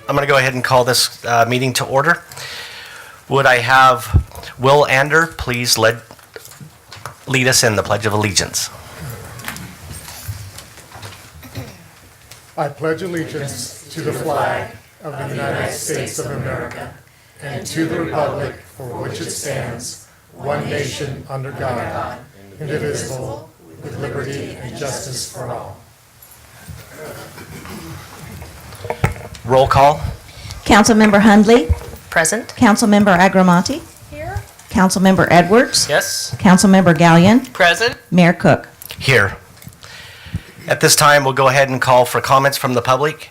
I'm going to go ahead and call this meeting to order. Would I have Will Ander please lead us in the Pledge of Allegiance? I pledge allegiance to the flag of the United States of America and to the republic for which it stands, one nation under God, indivisible, with liberty and justice for all. Roll call. Councilmember Hundley. Present. Councilmember Agramonte. Here. Councilmember Edwards. Yes. Councilmember Gallion. Present. Mayor Cook. Here. At this time, we'll go ahead and call for comments from the public.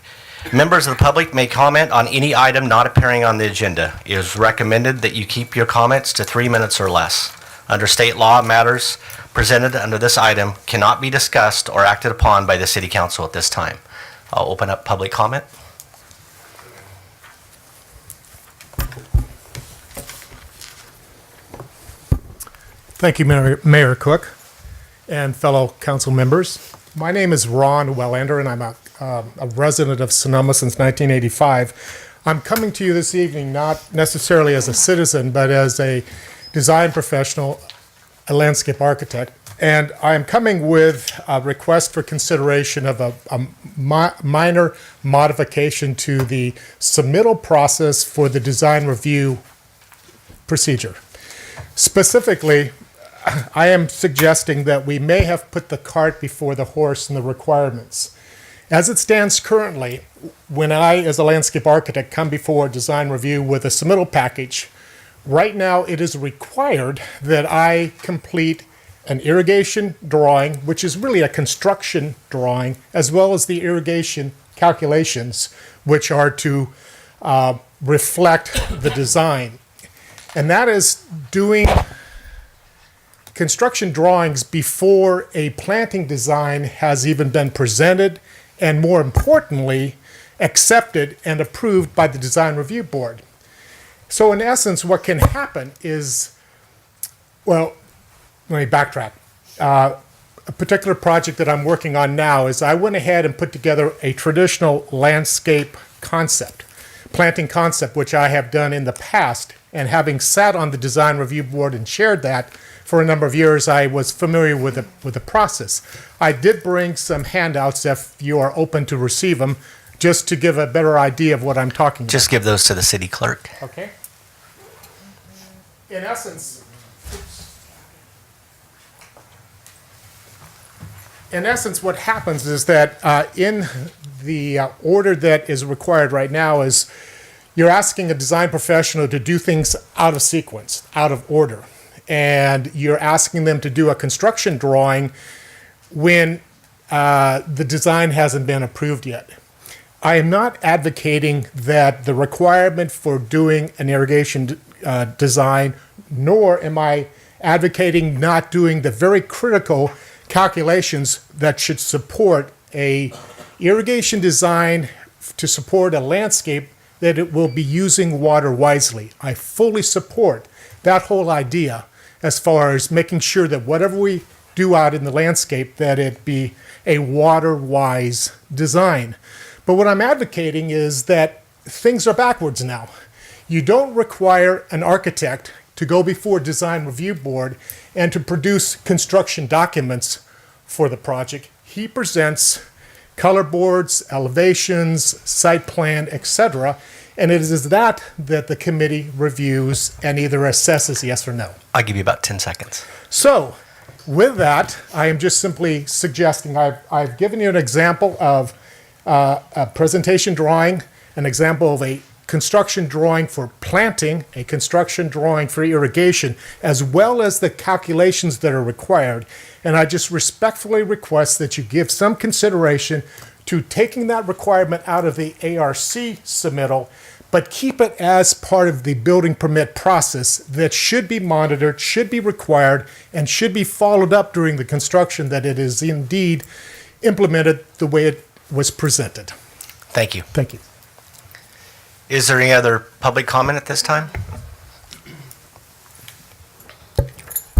Members of the public may comment on any item not appearing on the agenda. It is recommended that you keep your comments to 3 minutes or less. Under state law, matters presented under this item cannot be discussed or acted upon by the City Council at this time. I'll open up public comment. Thank you, Mayor Cook and fellow council members. My name is Ron Wellander, and I'm a resident of Sonoma since 1985. I'm coming to you this evening not necessarily as a citizen, but as a design professional, a landscape architect. And I'm coming with a request for consideration of a minor modification to the submittal process for the design review procedure. Specifically, I am suggesting that we may have put the cart before the horse in the requirements. As it stands currently, when I, as a landscape architect, come before design review with a submittal package, right now it is required that I complete an irrigation drawing, which is really a construction drawing, as well as the irrigation calculations, which are to reflect the design. And that is doing construction drawings before a planting design has even been presented, and more importantly, accepted and approved by the design review board. So in essence, what can happen is, well, let me backtrack. A particular project that I'm working on now is I went ahead and put together a traditional landscape concept, planting concept, which I have done in the past. And having sat on the design review board and shared that for a number of years, I was familiar with the process. I did bring some handouts if you are open to receive them, just to give a better idea of what I'm talking about. Just give those to the city clerk. Okay. In essence, what happens is that in the order that is required right now is you're asking a design professional to do things out of sequence, out of order. And you're asking them to do a construction drawing when the design hasn't been approved yet. I am not advocating that the requirement for doing an irrigation design, nor am I advocating not doing the very critical calculations that should support a irrigation design to support a landscape that it will be using water wisely. I fully support that whole idea as far as making sure that whatever we do out in the landscape, that it be a water-wise design. But what I'm advocating is that things are backwards now. You don't require an architect to go before design review board and to produce construction documents for the project. He presents color boards, elevations, site plan, etc. And it is that the committee reviews and either assesses yes or no. I'll give you about 10 seconds. So with that, I am just simply suggesting, I've given you an example of a presentation drawing, an example of a construction drawing for planting, a construction drawing for irrigation, as well as the calculations that are required. And I just respectfully request that you give some consideration to taking that requirement out of the ARC submittal, but keep it as part of the building permit process that should be monitored, should be required, and should be followed up during the construction, that it is indeed implemented the way it was presented. Thank you. Thank you. Is there any other public comment at this time?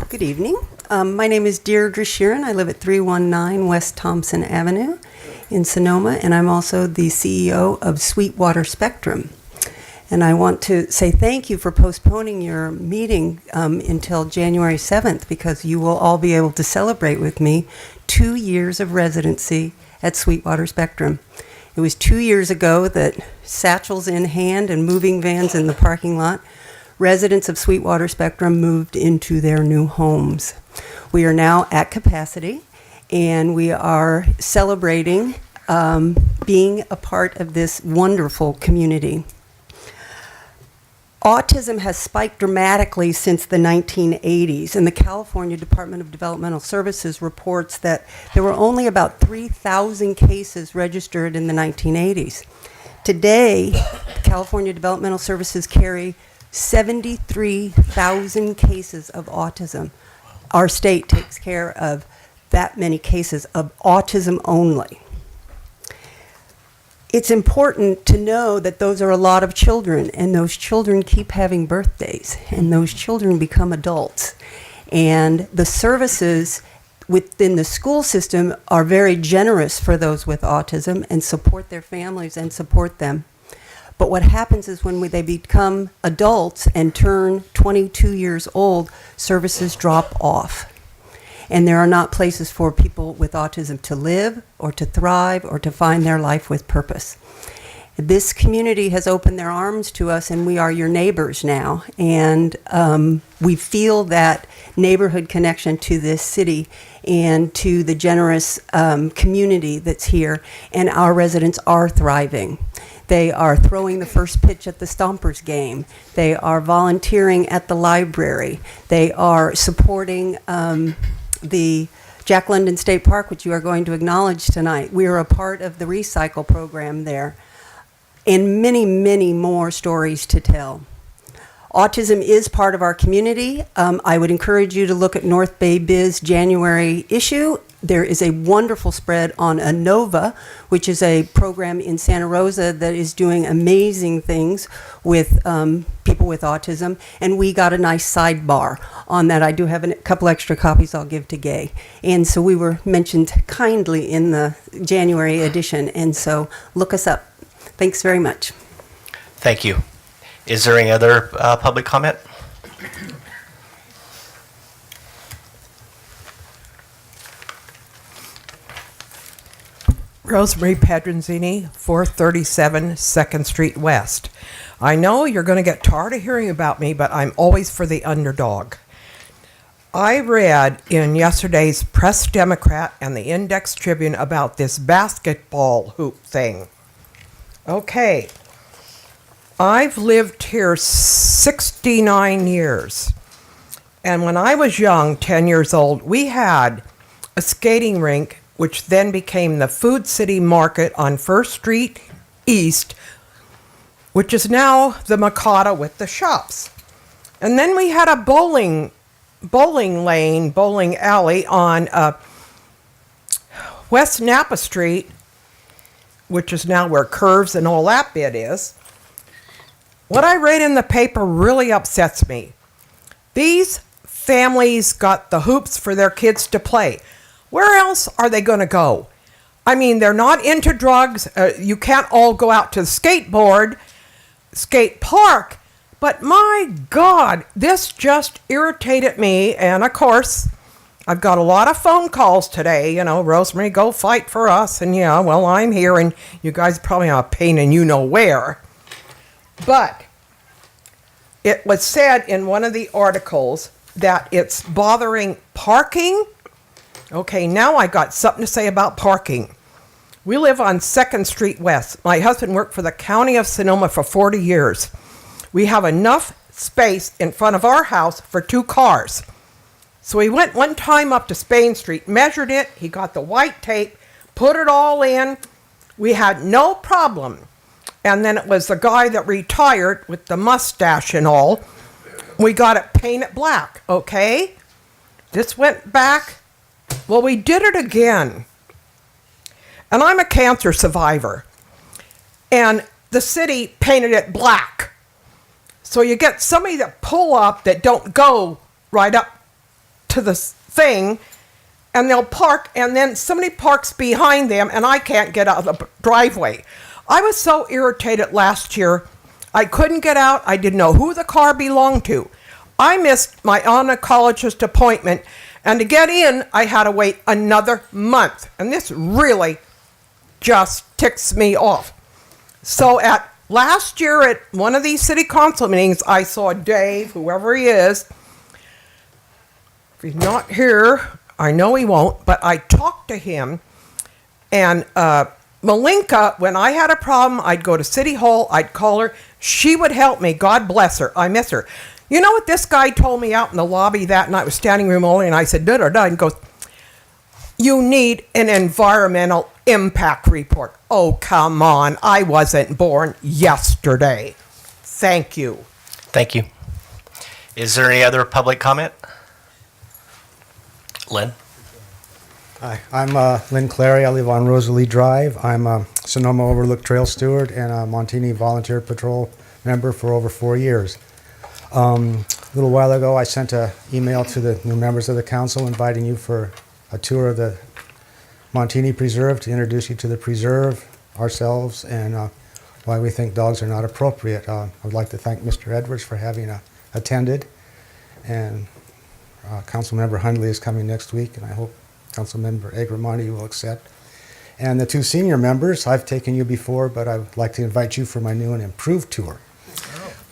Good evening. My name is Deirdre Sheeran. I live at 319 West Thompson Avenue. in Sonoma, and I'm also the CEO of Sweetwater Spectrum. And I want to say thank you for postponing your meeting until January 7th, because you will all be able to celebrate with me 2 years of residency at Sweetwater Spectrum. It was 2 years ago that, satchels in hand and moving vans in the parking lot, residents of Sweetwater Spectrum moved into their new homes. We are now at capacity, and we are celebrating being a part of this wonderful community. Autism has spiked dramatically since the 1980s, and the California Department of Developmental Services reports that there were only about 3,000 cases registered in the 1980s. Today, California Developmental Services carry 73,000 cases of autism. Our state takes care of that many cases of autism only. It's important to know that those are a lot of children, and those children keep having birthdays, and those children become adults. And the services within the school system are very generous for those with autism and support their families and support them. But what happens is when they become adults and turn 22 years old, services drop off. And there are not places for people with autism to live or to thrive or to find their life with purpose. This community has opened their arms to us, and we are your neighbors now. And we feel that neighborhood connection to this city and to the generous community that's here, and our residents are thriving. They are throwing the first pitch at the Stompers game. They are volunteering at the library. They are supporting the Jack London State Park, which you are going to acknowledge tonight. We are a part of the recycle program there, and many, many more stories to tell. Autism is part of our community. I would encourage you to look at North Bay Biz January issue. There is a wonderful spread on ANOVA, which is a program in Santa Rosa that is doing amazing things with people with autism. And we got a nice sidebar on that. I do have a couple extra copies I'll give to Gay. And so we were mentioned kindly in the January edition. And so look us up. Thanks very much. Thank you. Is there any other public comment? Rosemary Pedronzini, 437 2nd Street West. I know you're going to get tired of hearing about me, but I'm always for the underdog. I read in yesterday's Press Democrat and the Index Tribune about this basketball hoop thing. Okay, I've lived here 69 years. And when I was young, 10 years old, we had a skating rink, which then became the Food City Market on 1st Street East, which is now the Mikado with the shops. And then we had a bowling alley on West Napa Street, which is now where Curves and all that bit is. What I read in the paper really upsets me. These families got the hoops for their kids to play. Where else are they going to go? I mean, they're not into drugs. You can't all go out to the skate park. But my God, this just irritated me. And of course, I've got a lot of phone calls today. You know, Rosemary, go fight for us. And yeah, well, I'm here, and you guys probably have a pain and you know where. But it was said in one of the articles that it's bothering parking. Okay, now I got something to say about parking. We live on 2nd Street West. My husband worked for the County of Sonoma for 40 years. We have enough space in front of our house for 2 cars. So he went one time up to Spain Street, measured it, he got the white tape, put it all in. We had no problem. And then it was the guy that retired with the mustache and all. We got it painted black, okay? This went back. Well, we did it again. And I'm a cancer survivor. And the city painted it black. So you get somebody that pull up that don't go right up to the thing, and they'll park, and then somebody parks behind them, and I can't get out of the driveway. I was so irritated last year. I couldn't get out. I didn't know who the car belonged to. I missed my oncologist appointment, and to get in, I had to wait another month. And this really just ticks me off. So at last year at one of these city council meetings, I saw Dave, whoever he is. If he's not here, I know he won't, but I talked to him, and Malinka, when I had a problem, I'd go to City Hall, I'd call her, she would help me, God bless her, I miss her. You know what this guy told me out in the lobby that night, was standing room only, and I said, da-da-da, and he goes, you need an environmental impact report. Oh, come on, I wasn't born yesterday. Thank you. Thank you. Is there any other public comment? Lynn? Hi, I'm Lynn Clary. I live on Rosalie Drive. I'm a Sonoma Overlook Trail Steward and a Montini Volunteer Patrol member for over 4 years. A little while ago, I sent an email to the new members of the council inviting you for a tour of the Montini Preserve to introduce you to the preserve, ourselves, and why we think dogs are not appropriate. I would like to thank Mr. Edwards for having attended, and Councilmember Hundley is coming next week, and I hope Councilmember Agramonte will accept. And the two senior members, I've taken you before, but I would like to invite you for my new and improved tour,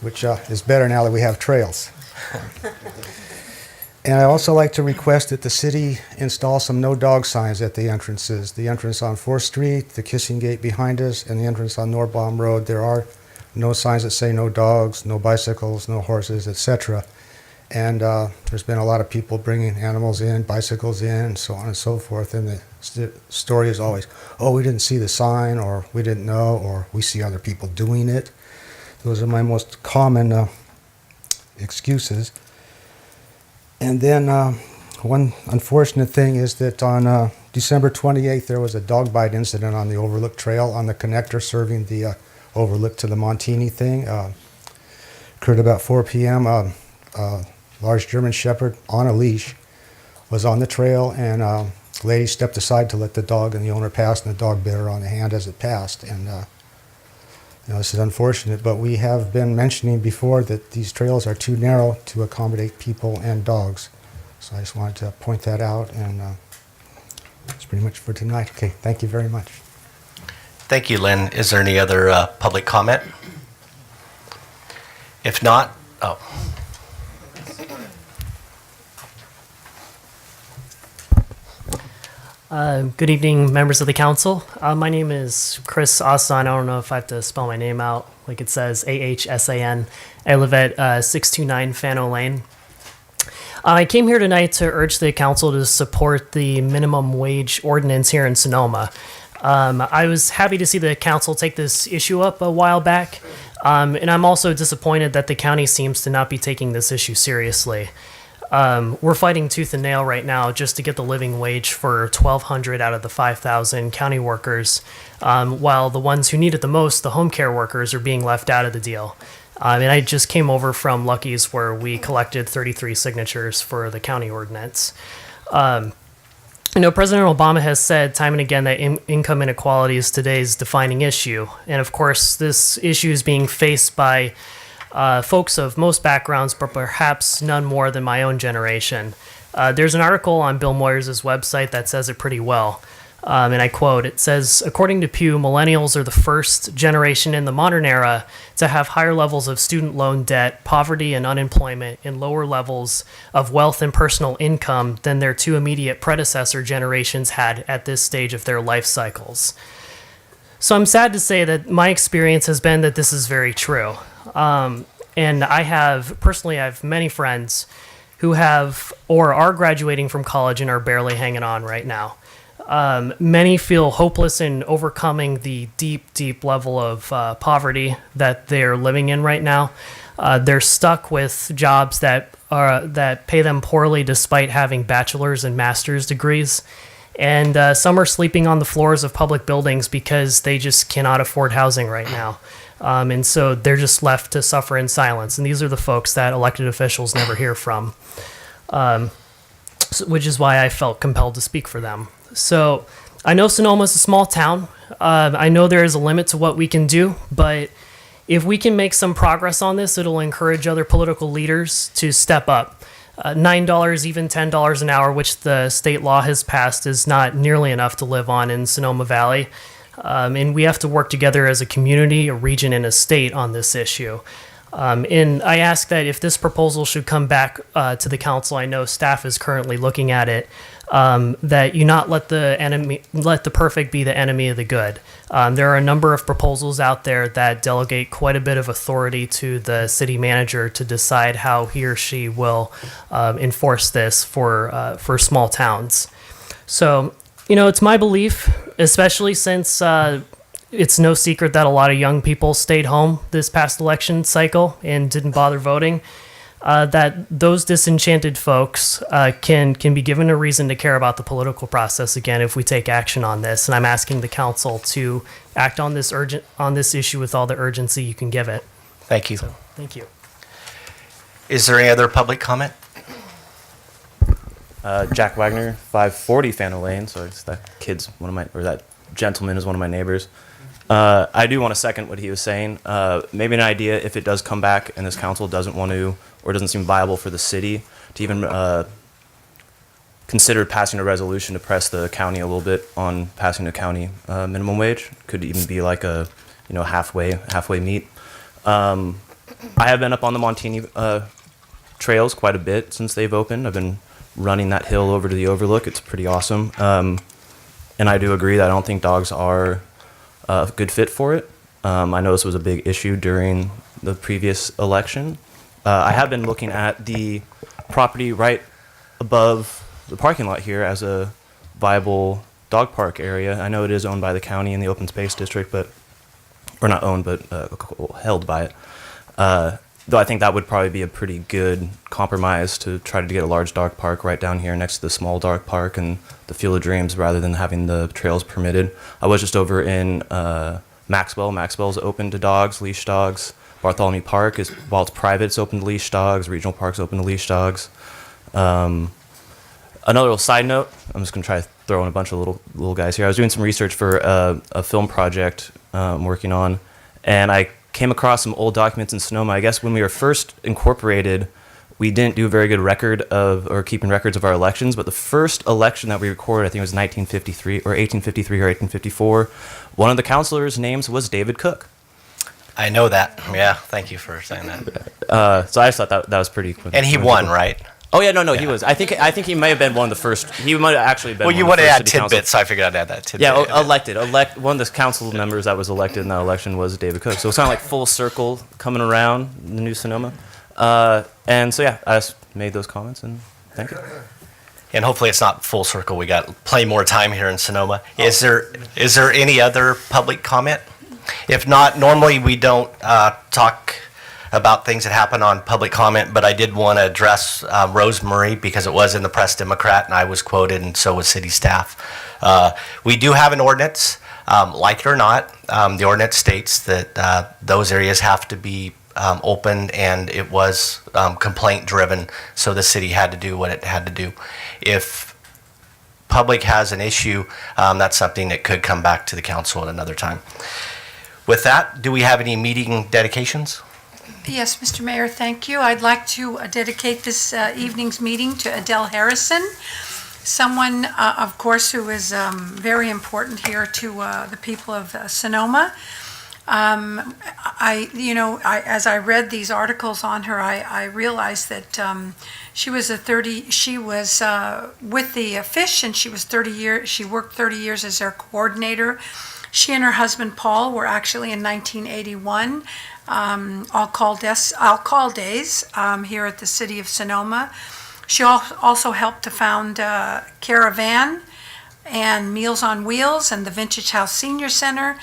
which is better now that we have trails. And I also like to request that the city install some no dog signs at the entrances. The entrance on 4th Street, the Kissing Gate behind us, and the entrance on Norbaum Road. There are no signs that say no dogs, no bicycles, no horses, etc. And there's been a lot of people bringing animals in, bicycles in, and so on and so forth. And the story is always, oh, we didn't see the sign, or we didn't know, or we see other people doing it. Those are my most common excuses. And then one unfortunate thing is that on December 28th, there was a dog bite incident on the Overlook Trail on the connector serving the Overlook to the Montini thing. Occurred about 4 p.m. Large German Shepherd on a leash was on the trail, and a lady stepped aside to let the dog and the owner pass, and the dog bit her on the hand as it passed. And this is unfortunate, but we have been mentioning before that these trails are too narrow to accommodate people and dogs. So I just wanted to point that out, and that's pretty much for tonight. Okay, thank you very much. Thank you, Lynn. Is there any other public comment? If not, Good evening, members of the council. My name is Chris Asan. I don't know if I have to spell my name out like it says, Ahsan. I live at 629 Fano Lane. I came here tonight to urge the council to support the minimum wage ordinance here in Sonoma. I was happy to see the council take this issue up a while back, and I'm also disappointed that the county seems to not be taking this issue seriously. We're fighting tooth and nail right now just to get the living wage for 1,200 out of the 5,000 county workers, while the ones who need it the most, the home care workers, are being left out of the deal. And I just came over from Lucky's where we collected 33 signatures for the county ordinance. President Obama has said time and again that income inequality is today's defining issue. And of course, this issue is being faced by folks of most backgrounds, but perhaps none more than my own generation. There's an article on Bill Moyers' website that says it pretty well. And I quote, it says, according to Pew, millennials are the first generation in the modern era to have higher levels of student loan debt, poverty and unemployment, and lower levels of wealth and personal income than their two immediate predecessor generations had at this stage of their life cycles. So I'm sad to say that my experience has been that this is very true. And I have many friends who have or are graduating from college and are barely hanging on right now. Many feel hopeless in overcoming the deep, deep level of poverty that they're living in right now. They're stuck with jobs that pay them poorly despite having bachelor's and master's degrees. And some are sleeping on the floors of public buildings because they just cannot afford housing right now. And so they're just left to suffer in silence. And these are the folks that elected officials never hear from. which is why I felt compelled to speak for them. So I know Sonoma is a small town. I know there is a limit to what we can do, but if we can make some progress on this, it'll encourage other political leaders to step up. $9, even $10 an hour, which the state law has passed, is not nearly enough to live on in Sonoma Valley. And we have to work together as a community, a region, and a state on this issue. And I ask that if this proposal should come back to the council, I know staff is currently looking at it, that you not let the perfect be the enemy of the good. There are a number of proposals out there that delegate quite a bit of authority to the city manager to decide how he or she will enforce this for small towns. So, it's my belief, especially since it's no secret that a lot of young people stayed home this past election cycle and didn't bother voting, that those disenchanted folks can be given a reason to care about the political process again if we take action on this. And I'm asking the council to act on this issue with all the urgency you can give it. Thank you. So, thank you. Is there any other public comment? Jack Wagner, 540 Fano Lane. So it's that that gentleman is one of my neighbors. I do want to second what he was saying. Maybe an idea, if it does come back and this council doesn't want to, or doesn't seem viable for the city, to even consider passing a resolution to press the county a little bit on passing a county minimum wage. Could even be like a halfway meet. I have been up on the Montini trails quite a bit since they've opened. I've been running that hill over to the overlook. It's pretty awesome. And I do agree that I don't think dogs are a good fit for it. I know this was a big issue during the previous election. I have been looking at the property right above the parking lot here as a viable dog park area. I know it is owned by the county and the open space district, or not owned, but held by it. Though I think that would probably be a pretty good compromise to try to get a large dog park right down here next to the small dog park and the Field of Dreams rather than having the trails permitted. I was just over in Maxwell. Maxwell's open to dogs, leash dogs. Bartholomew Park while it's private, it's open to leash dogs. Regional Park's open to leash dogs. Another little side note, I'm just going to try to throw in a bunch of little guys here. I was doing some research for a film project I'm working on, and I came across some old documents in Sonoma. I guess when we were first incorporated, we didn't do a very good record or keeping records of our elections, but the first election that we recorded, I think it was 1953 or 1853 or 1854, one of the councilors' names was David Cook. I know that. Yeah, thank you for saying that. So I just thought that was pretty. And he won, right? Oh yeah, no, he was. I think he may have been one of the first. He might have actually been. Well, you would have add tidbits, so I figured I'd add that tidbit. Yeah, elected. One of the council members that was elected in that election was David Cook. So it's kind of like full circle coming around the new Sonoma. And so yeah, I just made those comments and thank you. And hopefully it's not full circle. We got plenty more time here in Sonoma. Is there any other public comment? If not, normally we don't talk about things that happen on public comment, but I did want to address Rosemary because it was in the Press Democrat and I was quoted and so was city staff. We do have an ordinance, like it or not. The ordinance states that those areas have to be opened, and it was complaint driven, so the city had to do what it had to do. If public has an issue, that's something that could come back to the council at another time. With that, do we have any meeting dedications? Yes, Mr. Mayor, thank you. I'd like to dedicate this evening's meeting to Adele Harrison, someone, of course, who is very important here to the people of Sonoma. As I read these articles on her, I realized that she was with the Fish, and she was 30 years. She worked 30 years as their coordinator. She and her husband Paul were actually in 1981 I'll Call Days here at the city of Sonoma. She also helped to found Caravan and Meals on Wheels and the Vintage House Senior Center.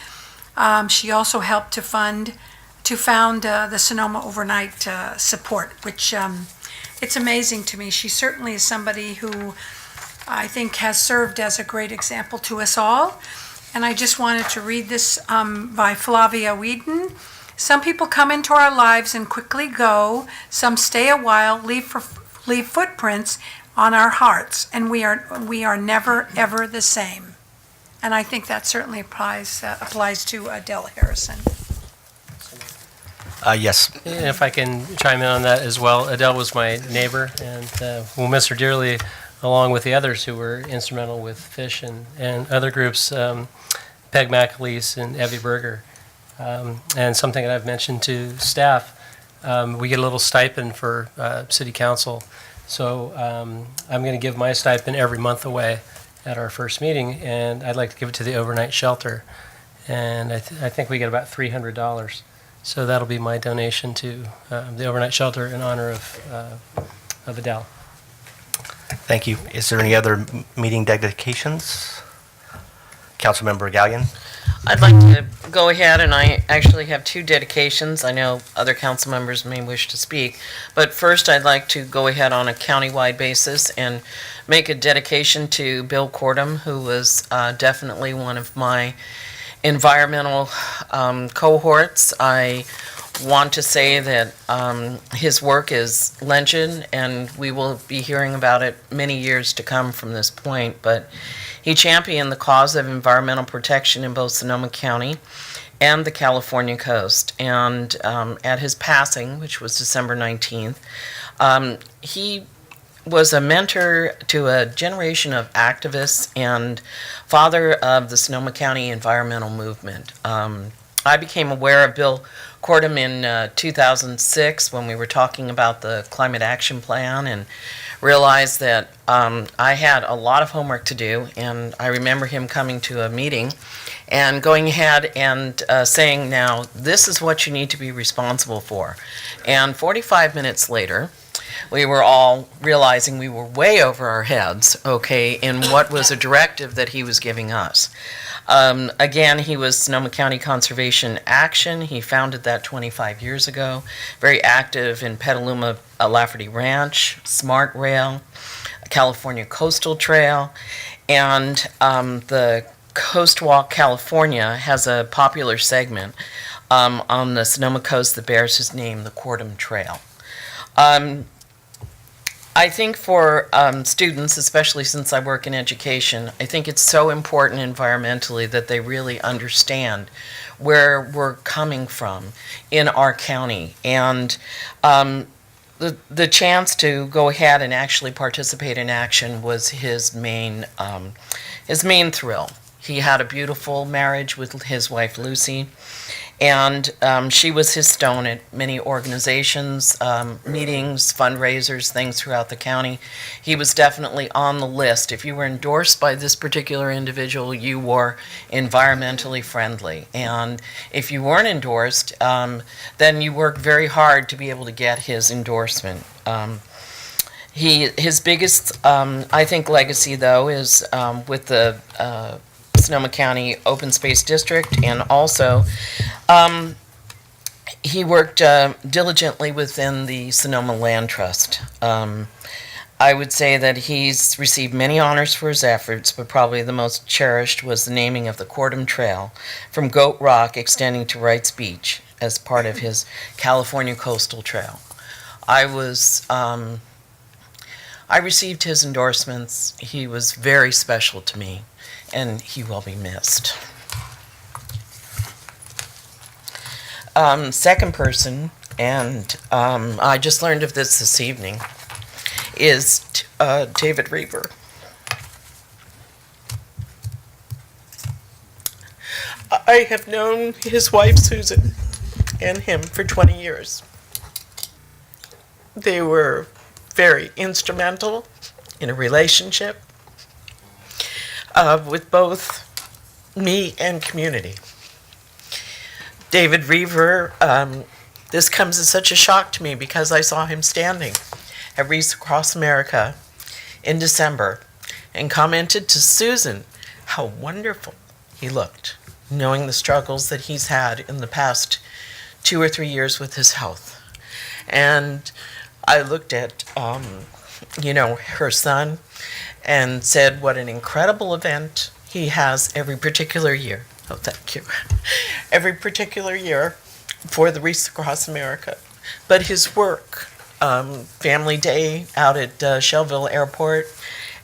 She also helped to found the Sonoma Overnight Support, which it's amazing to me. She certainly is somebody who I think has served as a great example to us all. And I just wanted to read this by Flavia Whedon. Some people come into our lives and quickly go. Some stay a while, leave footprints on our hearts, and we are never, ever the same. And I think that certainly applies to Adele Harrison. Yes. And if I can chime in on that as well, Adele was my neighbor, and we'll miss her dearly, along with the others who were instrumental with Fish and other groups, Peg McAleese and Evie Berger. And something that I've mentioned to staff, we get a little stipend for city council. So I'm going to give my stipend every month away at our first meeting, and I'd like to give it to the overnight shelter. And I think we get about $300. So that'll be my donation to the overnight shelter in honor of Adele. Thank you. Is there any other meeting dedications? Councilmember Gallion? I'd like to go ahead, and I actually have two dedications. I know other council members may wish to speak, but first I'd like to go ahead on a countywide basis and make a dedication to Bill Cordum, who was definitely one of my environmental cohorts. I want to say that his work is legend, and we will be hearing about it many years to come from this point, but he championed the cause of environmental protection in both Sonoma County and the California coast. And at his passing, which was December 19th, he was a mentor to a generation of activists and father of the Sonoma County environmental movement. I became aware of Bill Cordum in 2006 when we were talking about the Climate Action Plan, and realized that I had a lot of homework to do. And I remember him coming to a meeting and going ahead and saying, now, this is what you need to be responsible for. And 45 minutes later, we were all realizing we were way over our heads, okay, in what was a directive that he was giving us. Again, he was Sonoma County Conservation Action. He founded that 25 years ago. Very active in Petaluma Lafferty Ranch, Smart Rail, California Coastal Trail, and the Coast Walk California has a popular segment on the Sonoma coast that bears his name, the Cordum Trail. I think for students, especially since I work in education, I think it's so important environmentally that they really understand where we're coming from in our county. And the chance to go ahead and actually participate in action was his main thrill. He had a beautiful marriage with his wife, Lucy, and she was his stone at many organizations, meetings, fundraisers, things throughout the county. He was definitely on the list. If you were endorsed by this particular individual, you were environmentally friendly. And if you weren't endorsed, then you worked very hard to be able to get his endorsement. His biggest, I think, legacy, though, is with the Sonoma County Open Space District, and also he worked diligently within the Sonoma Land Trust. I would say that he's received many honors for his efforts, but probably the most cherished was the naming of the Cordum Trail from Goat Rock extending to Wrights Beach as part of his California Coastal Trail. I received his endorsements. He was very special to me, and he will be missed. Second person, and I just learned of this evening, is David Reaver. I have known his wife, Susan, and him for 20 years. They were very instrumental in a relationship with both me and community. David Reaver, this comes as such a shock to me because I saw him standing at Wreaths Across America in December and commented to Susan how wonderful he looked, knowing the struggles that he's had in the past 2 or 3 years with his health. And I looked at, her son and said what an incredible event he has every particular year. Oh, thank you. Every particular year for the Wreaths Across America. But his work family day out at Shelville Airport,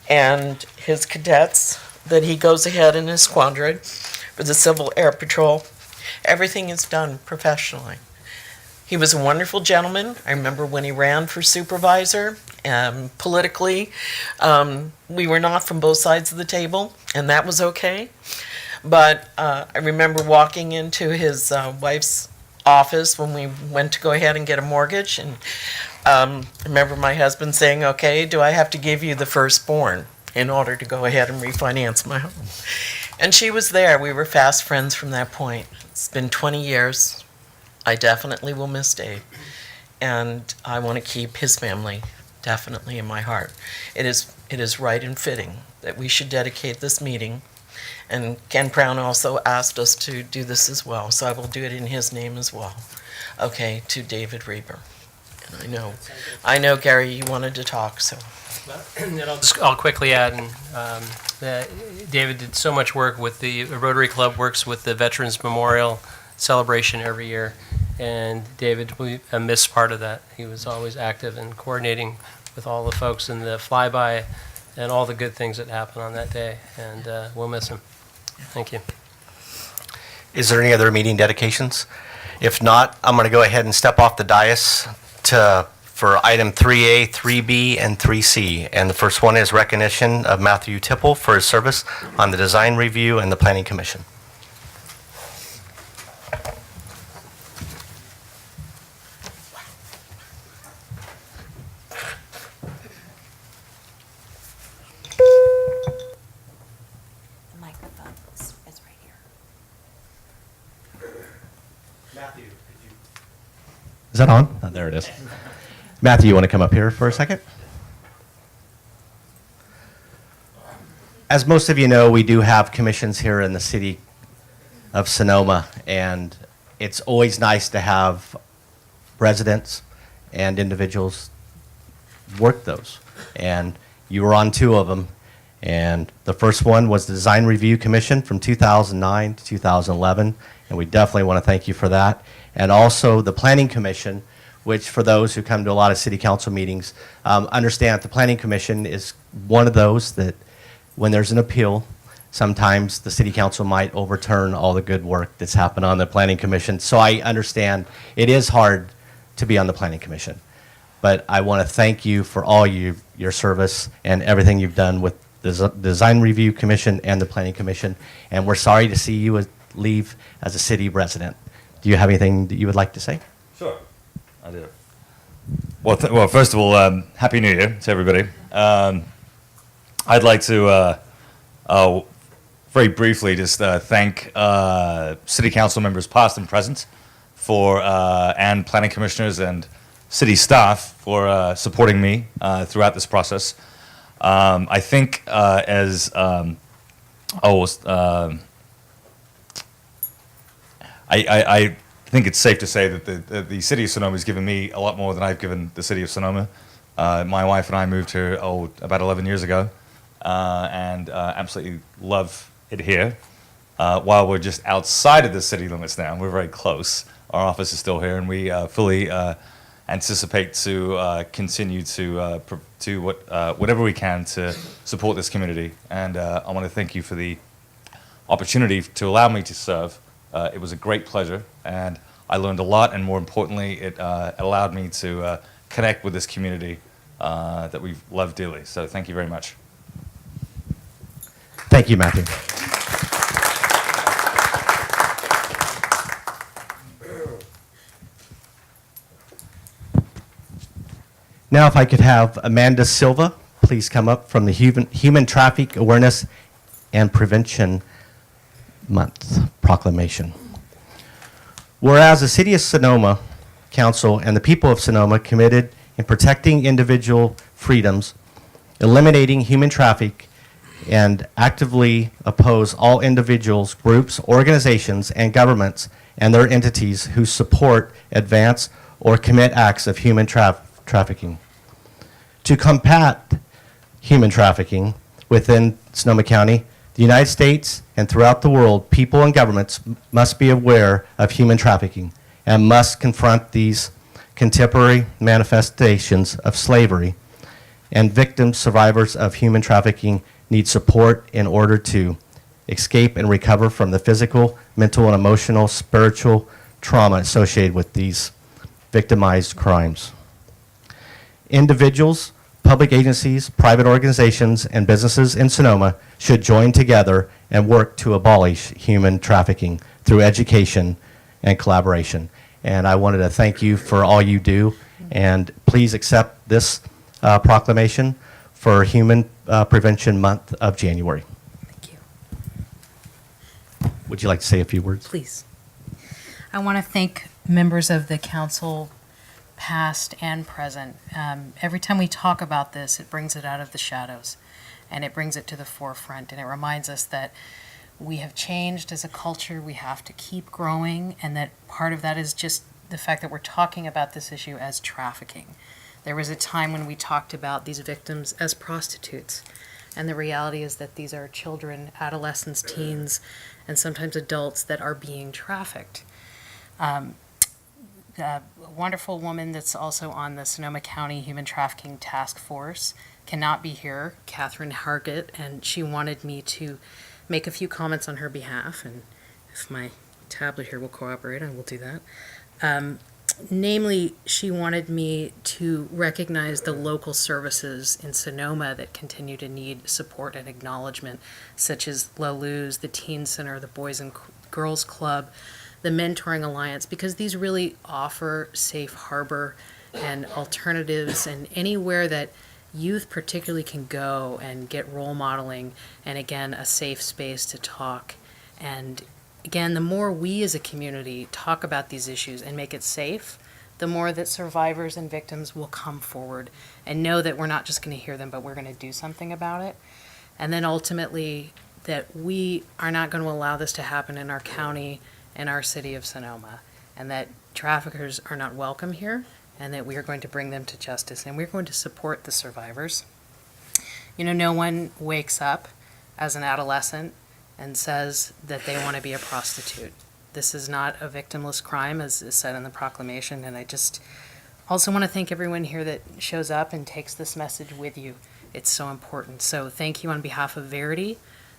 and his cadets that he goes ahead in his squadron for the Civil Air Patrol. Everything is done professionally. He was a wonderful gentleman. I remember when he ran for supervisor. Politically, we were not from both sides of the table, and that was okay. But I remember walking into his wife's office when we went to go ahead and get a mortgage, and I remember my husband saying, "Okay, do I have to give you the firstborn in order to go ahead and refinance my home?" And she was there. We were fast friends from that point. It's been 20 years. I definitely will miss Dave, and I want to keep his family definitely in my heart. It is right and fitting that we should dedicate this meeting, and Ken Brown also asked us to do this as well, so I will do it in his name as well. Okay, to David Reber. And I know Gary, you wanted to talk, so. And I'll quickly add, that David did so much work with the Rotary Club, works with the Veterans Memorial celebration every year, and David, we missed part of that. He was always active in coordinating with all the folks in the flyby and all the good things that happened on that day, and we'll miss him. Thank you. Is there any other meeting dedications? If not, I'm going to go ahead and step off the dais for item 3A, 3B, and 3C. And the first one is recognition of Matthew Tipple for his service on the Design Review and the Planning Commission. The microphone is right here. Matthew, is that on? Oh, there it is. Matthew, you want to come up here for a second? As most of you know, we do have commissions here in the city of Sonoma, and it's always nice to have residents and individuals work those. And you were on two of them, and the first one was the Design Review Commission from 2009 to 2011, and we definitely want to thank you for that. And also the Planning Commission, which for those who come to a lot of city council meetings, understand that the Planning Commission is one of those that when there's an appeal, sometimes the city council might overturn all the good work that's happened on the Planning Commission. So I understand it is hard to be on the Planning Commission. But I want to thank you for all your service and everything you've done with the Design Review Commission and the Planning Commission. And we're sorry to see you leave as a city resident. Do you have anything that you would like to say? Sure, I do. Well, first of all, Happy New Year to everybody. I'd like to very briefly just thank city council members past and present and planning commissioners and city staff for supporting me throughout this process. I think I think it's safe to say that the city of Sonoma has given me a lot more than I've given the city of Sonoma. My wife and I moved here about 11 years ago, and absolutely love it here. While we're just outside of the city limits now, we're very close. Our office is still here, and we fully anticipate to continue to do whatever we can to support this community. And I want to thank you for the opportunity to allow me to serve. It was a great pleasure, and I learned a lot, and more importantly, it allowed me to connect with this community that we love dearly. So thank you very much. Thank you, Matthew. Now, if I could have Amanda Silva please come up from the Human Traffic Awareness and Prevention Month proclamation. Whereas the City of Sonoma Council and the people of Sonoma committed in protecting individual freedoms, eliminating human traffic, and actively oppose all individuals, groups, organizations, and governments and their entities who support, advance, or commit acts of human trafficking. To combat human trafficking within Sonoma County, the United States and throughout the world, people and governments must be aware of human trafficking and must confront these contemporary manifestations of slavery, and victims, survivors of human trafficking need support in order to escape and recover from the physical, mental, and emotional, spiritual trauma associated with these victimized crimes. Individuals, public agencies, private organizations, and businesses in Sonoma should join together and work to abolish human trafficking through education and collaboration. And I wanted to thank you for all you do, and please accept this proclamation for Human Prevention Month of January. Thank you. Would you like to say a few words? Please. I want to thank members of the council, past and present. Every time we talk about this, it brings it out of the shadows and it brings it to the forefront, and it reminds us that we have changed as a culture. We have to keep growing, and that part of that is just the fact that we're talking about this issue as trafficking. There was a time when we talked about these victims as prostitutes, and the reality is that these are children, adolescents, teens, and sometimes adults that are being trafficked. A wonderful woman that's also on the Sonoma County Human Trafficking Task Force cannot be here, Catherine Hargett, and she wanted me to make a few comments on her behalf, and if my tablet here will cooperate, I will do that. Namely, she wanted me to recognize the local services in Sonoma that continue to need support and acknowledgement, such as La Luz, the Teen Center, the Boys and Girls Club, the Mentoring Alliance, because these really offer safe harbor and alternatives, and anywhere that youth particularly can go and get role modeling, and again, a safe space to talk. And again, the more we as a community talk about these issues and make it safe, the more that survivors and victims will come forward and know that we're not just going to hear them, but we're going to do something about it. And then ultimately, that we are not going to allow this to happen in our county and our city of Sonoma, and that traffickers are not welcome here, and that we are going to bring them to justice, and we're going to support the survivors. You know, no one wakes up as an adolescent and says that they want to be a prostitute. This is not a victimless crime, as is said in the proclamation, and I just also want to thank everyone here that shows up and takes this message with you. It's so important. So thank you on behalf of Verity,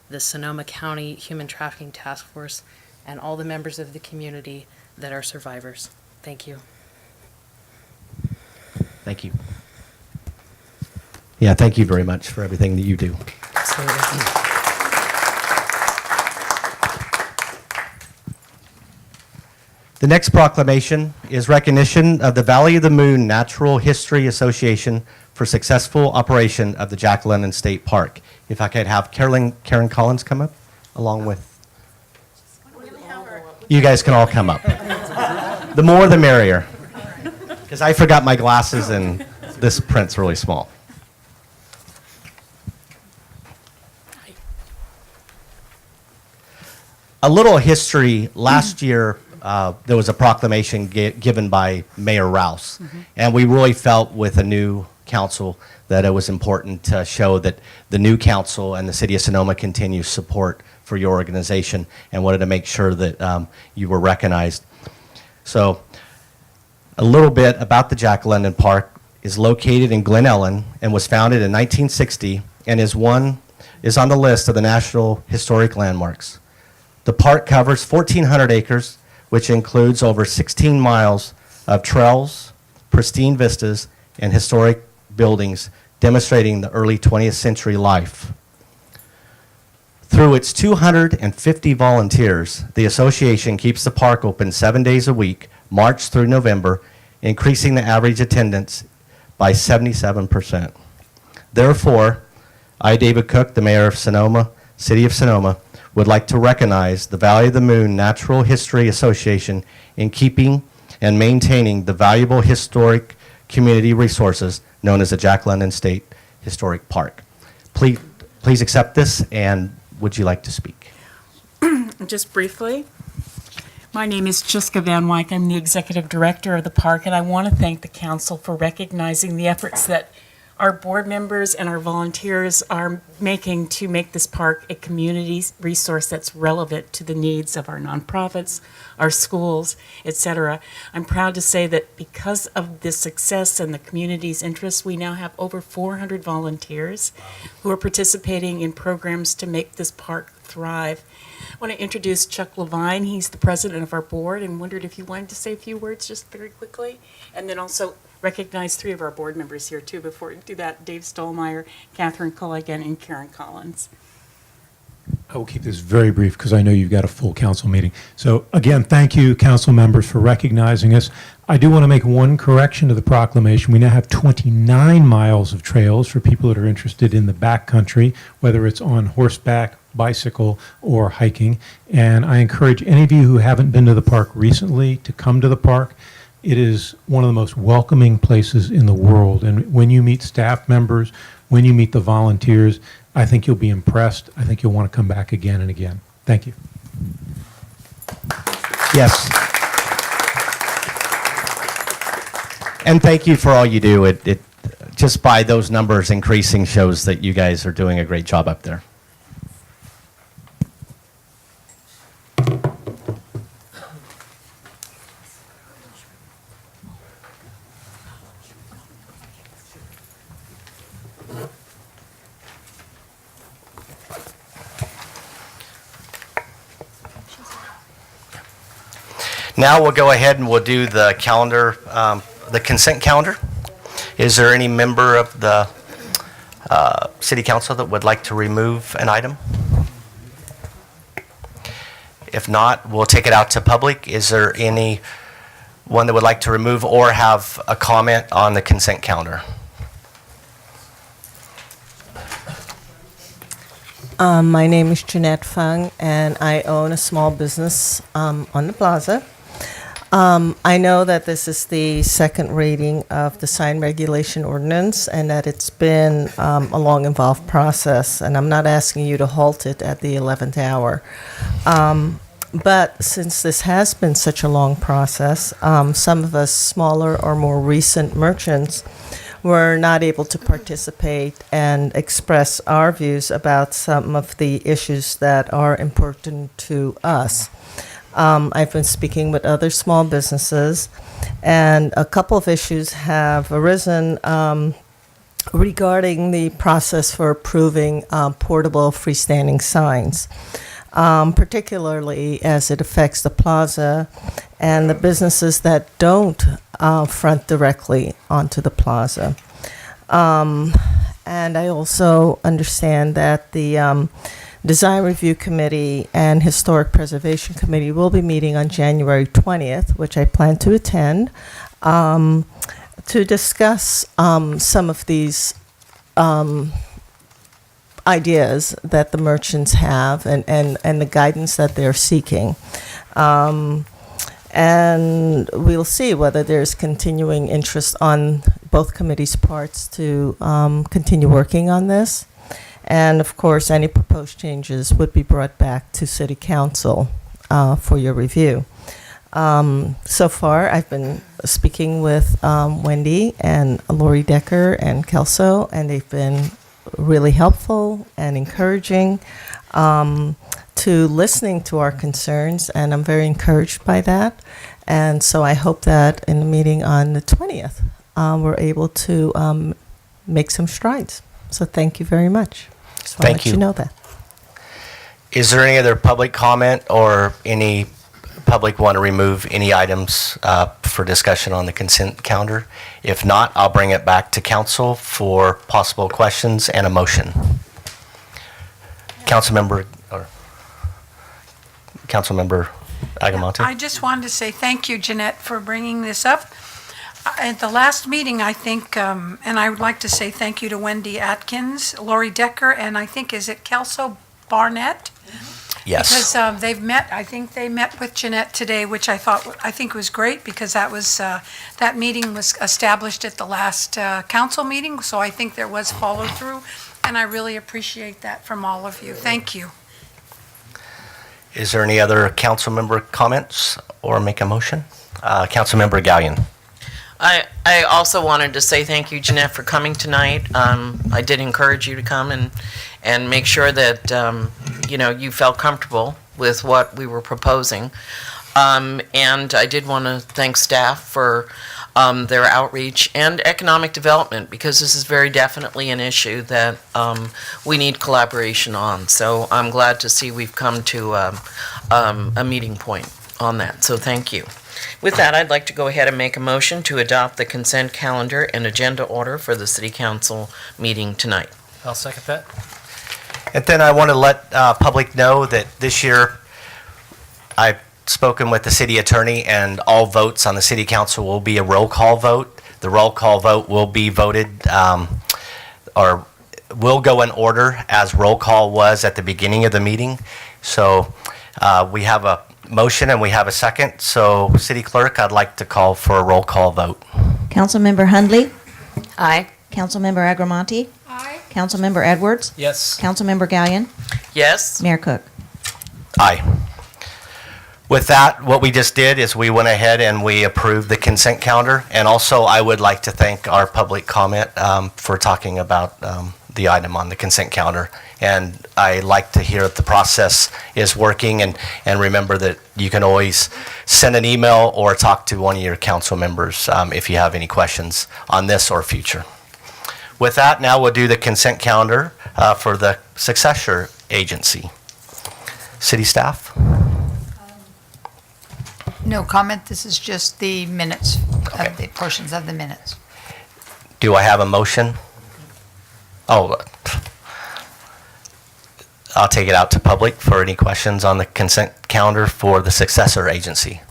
the Sonoma County Human Trafficking Task Force, and all the members of the community that are survivors. Thank you. Thank you. Yeah, thank you very much for everything that you do. Absolutely. The next proclamation is recognition of the Valley of the Moon Natural History Association for successful operation of the Jack London State Park. If I could have Karen Collins come up, along with... You guys can all come up. The more the merrier. Because I forgot my glasses and this print's really small. A little history. Last year, there was a proclamation given by Mayor Rouse. And we really felt with a new council that it was important to show that the new council and the city of Sonoma continues support for your organization, and wanted to make sure that you were recognized. So a little bit about the Jack London Park is located in Glen Ellen and was founded in 1960 and is on the list of the National Historic Landmarks. The park covers 1,400 acres, which includes over 16 miles of trails, pristine vistas, and historic buildings demonstrating the early 20th century life. Through its 250 volunteers, the association keeps the park open 7 days a week, March through November, increasing the average attendance by 77%. Therefore, I, David Cook, the mayor of Sonoma, City of Sonoma, would like to recognize the Valley of the Moon Natural History Association in keeping and maintaining the valuable historic community resources known as the Jack London State Historic Park. Please accept this, and would you like to speak? Just briefly, my name is Jessica Van Wyk. I'm the executive director of the park, and I want to thank the council for recognizing the efforts that our board members and our volunteers are making to make this park a community resource that's relevant to the needs of our nonprofits, our schools, etc. I'm proud to say that because of this success and the community's interest, we now have over 400 volunteers who are participating in programs to make this park thrive. I want to introduce Chuck Levine. He's the president of our board, and wondered if you wanted to say a few words just very quickly, and then also recognize 3 of our board members here too. Before we do that, Dave Stolmeyer, Catherine Culligan, and Karen Collins. I will keep this very brief because I know you've got a full council meeting. So again, thank you, council members, for recognizing us. I do want to make one correction to the proclamation. We now have 29 miles of trails for people that are interested in the backcountry, whether it's on horseback, bicycle, or hiking. And I encourage any of you who haven't been to the park recently to come to the park. It is one of the most welcoming places in the world. And when you meet staff members, when you meet the volunteers, I think you'll be impressed. I think you'll want to come back again and again. Thank you. Yes. And thank you for all you do. It just by those numbers increasing shows that you guys are doing a great job up there. Now we'll go ahead and we'll do the calendar, the consent calendar. Is there any member of the city council that would like to remove an item? If not, we'll take it out to public. Is there any one that would like to remove or have a comment on the consent calendar? My name is Jeanette Fung, and I own a small business on the plaza. I know that this is the second reading of the sign regulation ordinance and that it's been a long, involved process, and I'm not asking you to halt it at the 11th hour. But since this has been such a long process, some of us smaller or more recent merchants were not able to participate and express our views about some of the issues that are important to us. I've been speaking with other small businesses, and a couple of issues have arisen regarding the process for approving portable freestanding signs, particularly as it affects the plaza and the businesses that don't front directly onto the plaza. And I also understand that the Design Review Committee and Historic Preservation Committee will be meeting on January 20th, which I plan to attend, to discuss some of these ideas that the merchants have and the guidance that they're seeking. And we'll see whether there's continuing interest on both committees' parts to continue working on this. And of course, any proposed changes would be brought back to City Council for your review. So far, I've been speaking with Wendy and Lori Decker and Kelso, and they've been really helpful and encouraging to listening to our concerns, and I'm very encouraged by that. And so I hope that in the meeting on the 20th, we're able to make some strides. So thank you very much. Just want to let you know that. Is there any other public comment or any public want to remove any items for discussion on the consent calendar? If not, I'll bring it back to council for possible questions and a motion. Councilmember Agamonte. I just wanted to say thank you, Jeanette, for bringing this up. At the last meeting, I think, and I would like to say thank you to Wendy Atkins, Lori Decker, and I think, is it Kelso Barnett? Yes. Because they've met, I think they met with Jeanette today, which I think was great, because that was, that meeting was established at the last council meeting, so I think there was follow through, and I really appreciate that from all of you. Thank you. Is there any other council member comments or make a motion? Councilmember Gallion. I also wanted to say thank you, Jeanette, for coming tonight. I did encourage you to come and make sure that, you felt comfortable with what we were proposing. And I did want to thank staff for their outreach and economic development, because this is very definitely an issue that we need collaboration on. So I'm glad to see we've come to a meeting point on that. So thank you. With that, I'd like to go ahead and make a motion to adopt the consent calendar and agenda order for the City Council meeting tonight. I'll second that. And then I want to let public know that this year I've spoken with the city attorney, and all votes on the city council will be a roll call vote. The roll call vote will be voted or will go in order as roll call was at the beginning of the meeting. So we have a motion and we have a second. So City Clerk, I'd like to call for a roll call vote. Councilmember Hundley. Aye. Councilmember Agramonte. Aye. Councilmember Edwards. Yes. Councilmember Gallion. Yes? Mayor Cook. Aye. With that, what we just did is we went ahead and we approved the consent calendar. And also, I would like to thank our public comment for talking about the item on the consent calendar. And I like to hear that the process is working. And remember that you can always send an email or talk to one of your council members if you have any questions on this or future. With that, now we'll do the consent calendar for the successor agency. City staff? No comment. This is just the minutes, Okay. of the portions of the minutes. Do I have a motion? Oh, I'll take it out to public for any questions on the consent calendar for the successor agency.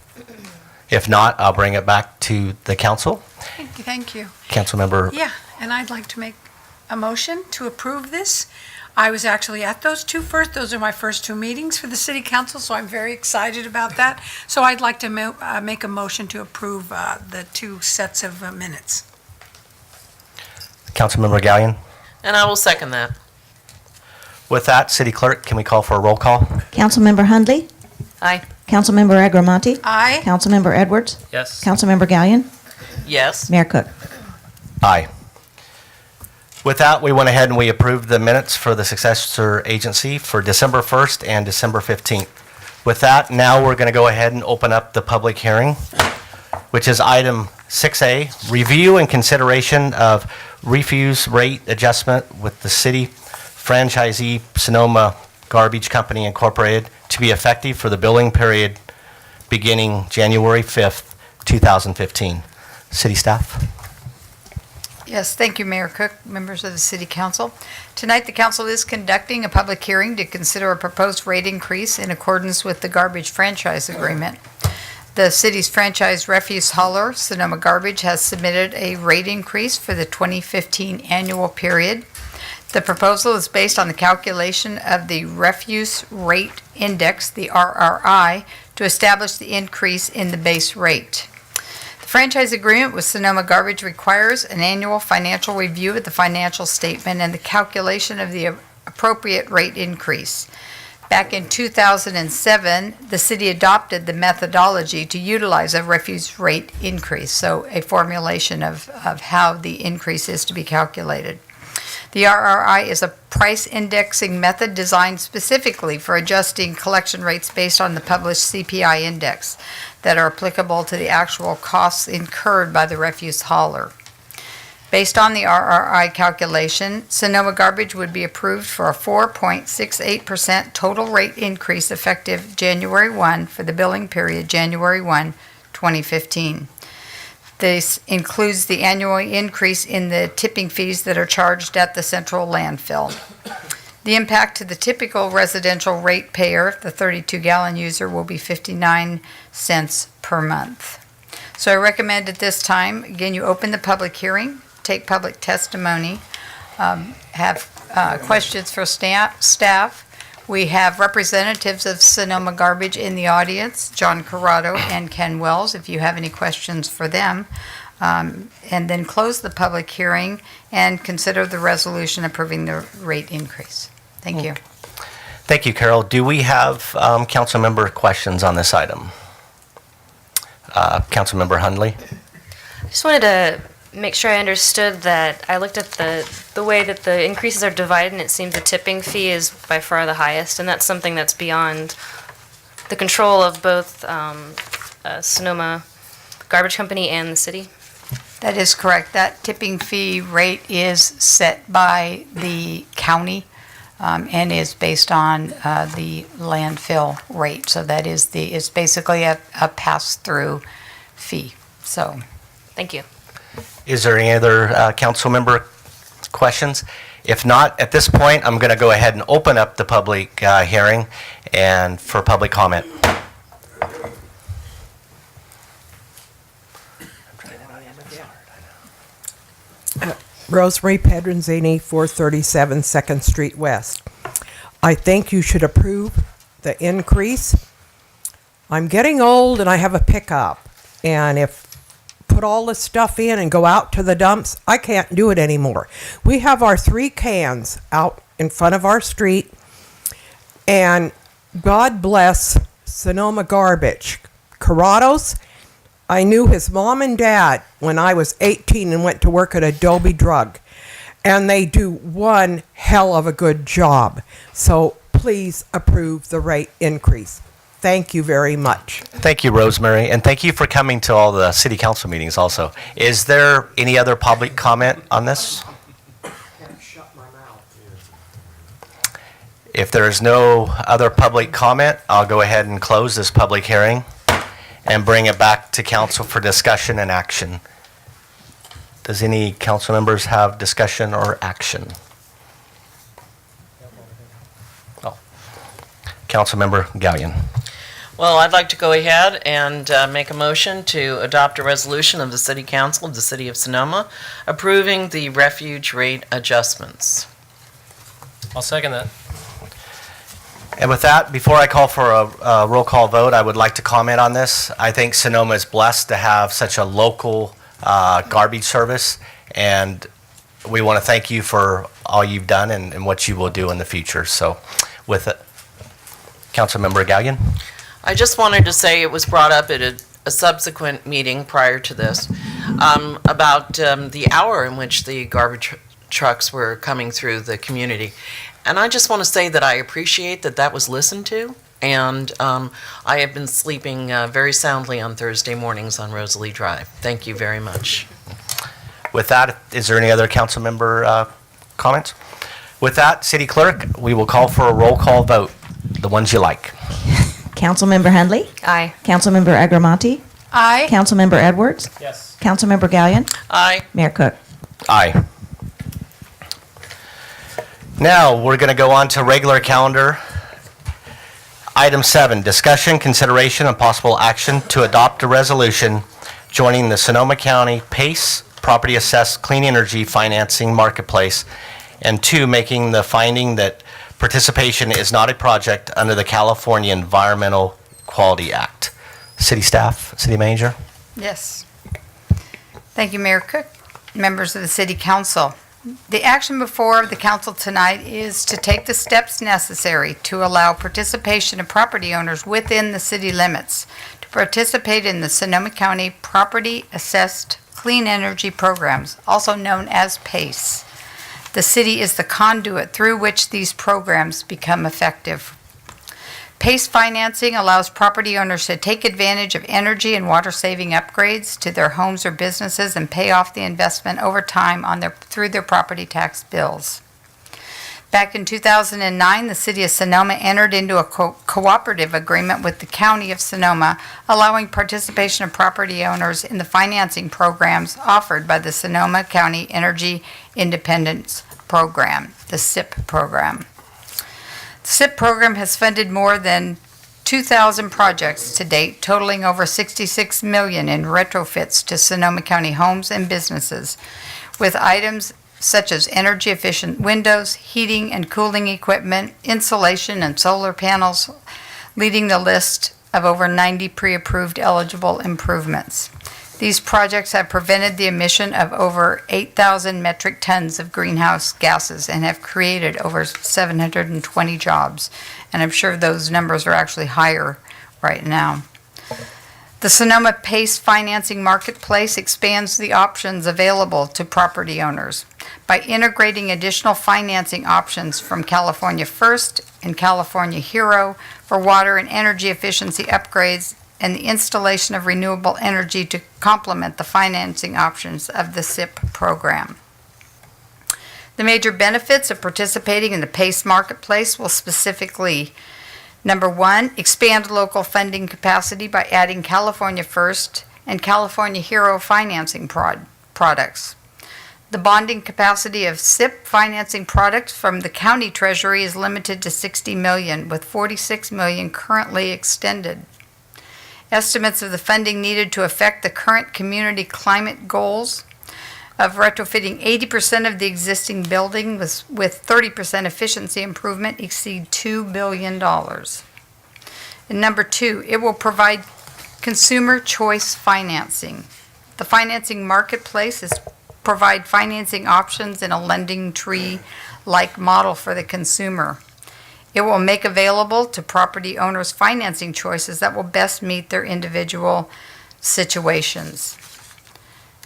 If not, I'll bring it back to the council. Thank you. Councilmember, Yeah, and I'd like to make a motion to approve this. I was actually at those two first. Those are my first two meetings for the city council, so I'm very excited about that. So I'd like to make a motion to approve the two sets of minutes. Councilmember Gallion. And I will second that. With that, City Clerk, can we call for a roll call? Councilmember Hundley. Aye. Councilmember Agramonte. Aye. Councilmember Edwards. Yes. Councilmember Gallion. Yes? Mayor Cook. Aye. With that, we went ahead and we approved the minutes for the successor agency for December 1st and December 15th. With that, now we're going to go ahead and open up the public hearing, which is item 6A, review and consideration of refuse rate adjustment with the city franchisee Sonoma Garbage Company Incorporated to be effective for the billing period beginning January 5th, 2015. City staff? Yes, thank you, Mayor Cook, members of the City Council. Tonight, the council is conducting a public hearing to consider a proposed rate increase in accordance with the garbage franchise agreement. The city's franchise refuse hauler, Sonoma Garbage, has submitted a rate increase for the 2015 annual period. The proposal is based on the calculation of the Refuse Rate Index, the RRI, to establish the increase in the base rate. The franchise agreement with Sonoma Garbage requires an annual financial review of the financial statement and the calculation of the appropriate rate increase. Back in 2007, the city adopted the methodology to utilize a refuse rate increase, so a formulation of how the increase is to be calculated. The RRI is a price indexing method designed specifically for adjusting collection rates based on the published CPI index that are applicable to the actual costs incurred by the refuse hauler. Based on the RRI calculation, Sonoma Garbage would be approved for a 4.68% total rate increase effective January 1 for the billing period January 1, 2015. This includes the annual increase in the tipping fees that are charged at the central landfill. The impact to the typical residential rate payer, the 32-gallon user, will be 59 cents per month. So I recommend at this time, again, you open the public hearing, take public testimony, have questions for staff. We have representatives of Sonoma Garbage in the audience, John Corrado and Ken Wells, if you have any questions for them. And then close the public hearing and consider the resolution approving the rate increase. Thank you. Thank you, Carol. Do we have council member questions on this item? Council member Hundley? Just wanted to make sure I understood that. I looked at the way that the increases are divided, and it seems the tipping fee is by far the highest, and that's something that's beyond the control of both Sonoma Garbage Company and the city. That is correct. That tipping fee rate is set by the county and is based on the landfill rate. So that is it's basically a pass-through fee. So, thank you. Is there any other council member questions? If not, at this point, I'm going to go ahead and open up the public hearing and for public comment. Rosemary Pedronzini, 437 2nd Street West. I think you should approve the increase. I'm getting old and I have a pickup, and if put all this stuff in and go out to the dumps, I can't do it anymore. We have our 3 cans out in front of our street, and God bless Sonoma Garbage. Corrados, I knew his mom and dad when I was 18 and went to work at Adobe Drug, and they do one hell of a good job. So please approve the rate increase. Thank you very much. Thank you, Rosemary, and thank you for coming to all the city council meetings also. Is there any other public comment on this? If there is no other public comment, I'll go ahead and close this public hearing and bring it back to council for discussion and action. Does any council members have discussion or action? Oh. Councilmember Gallion. Well, I'd like to go ahead and make a motion to adopt a resolution of the City Council of the City of Sonoma approving the refuge rate adjustments. I'll second that. And with that, before I call for a roll call vote, I would like to comment on this. I think Sonoma is blessed to have such a local garbage service, and we want to thank you for all you've done and what you will do in the future. So with it, Councilmember Gallion. I just wanted to say it was brought up at a subsequent meeting prior to this about the hour in which the garbage trucks were coming through the community. And I just want to say that I appreciate that that was listened to. And I have been sleeping very soundly on Thursday mornings on Rosalie Drive. Thank you very much. With that, is there any other council member comments? With that, City Clerk, we will call for a roll call vote, the ones you like. Councilmember Hundley? Aye. Councilmember Agramati? Aye. Councilmember Edwards? Yes. Councilmember Gallion? Aye. Mayor Cook? Aye. Now, we're going to go on to regular calendar. Item 7, discussion, consideration, and possible action to adopt a resolution joining the Sonoma County PACE Property Assessed Clean Energy Financing Marketplace, and 2, making the finding that participation is not a project under the California Environmental Quality Act. City staff, city manager. Yes. Thank you, Mayor Cook, members of the City Council. The action before the council tonight is to take the steps necessary to allow participation of property owners within the city limits to participate in the Sonoma County Property Assessed Clean Energy Programs, also known as PACE. The city is the conduit through which these programs become effective. PACE financing allows property owners to take advantage of energy and water-saving upgrades to their homes or businesses and pay off the investment over time through their property tax bills. Back in 2009, the City of Sonoma entered into a cooperative agreement with the County of Sonoma, allowing participation of property owners in the financing programs offered by the Sonoma County Energy Independence Program, the SIP program. The SIP program has funded more than 2,000 projects to date, totaling over $66 million in retrofits to Sonoma County homes and businesses, with items such as energy-efficient windows, heating and cooling equipment, insulation, and solar panels, leading the list of over 90 pre-approved eligible improvements. These projects have prevented the emission of over 8,000 metric tons of greenhouse gases and have created over 720 jobs. And I'm sure those numbers are actually higher right now. The Sonoma PACE financing marketplace expands the options available to property owners by integrating additional financing options from California First and California Hero for water and energy efficiency upgrades and the installation of renewable energy to complement the financing options of the SIP program. The major benefits of participating in the PACE marketplace will specifically: Number one, expand local funding capacity by adding California First and California Hero financing products. The bonding capacity of SIP financing products from the county treasury is limited to $60 million, with $46 million currently extended. Estimates of the funding needed to affect the current community climate goals of retrofitting 80% of the existing building with 30% efficiency improvement exceed $2 billion. And number two, it will provide consumer choice financing. The financing marketplace is provide financing options in a lending tree-like model for the consumer. It will make available to property owners financing choices that will best meet their individual situations.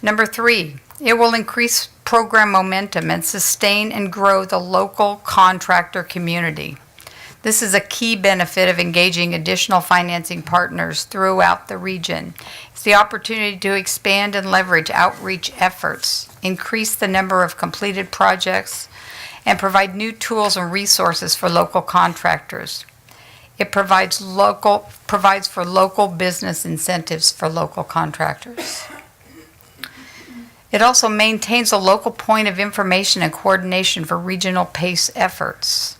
Number three, it will increase program momentum and sustain and grow the local contractor community. This is a key benefit of engaging additional financing partners throughout the region. It's the opportunity to expand and leverage outreach efforts, increase the number of completed projects, and provide new tools and resources for local contractors. It provides for local business incentives for local contractors. It also maintains a local point of information and coordination for regional PACE efforts.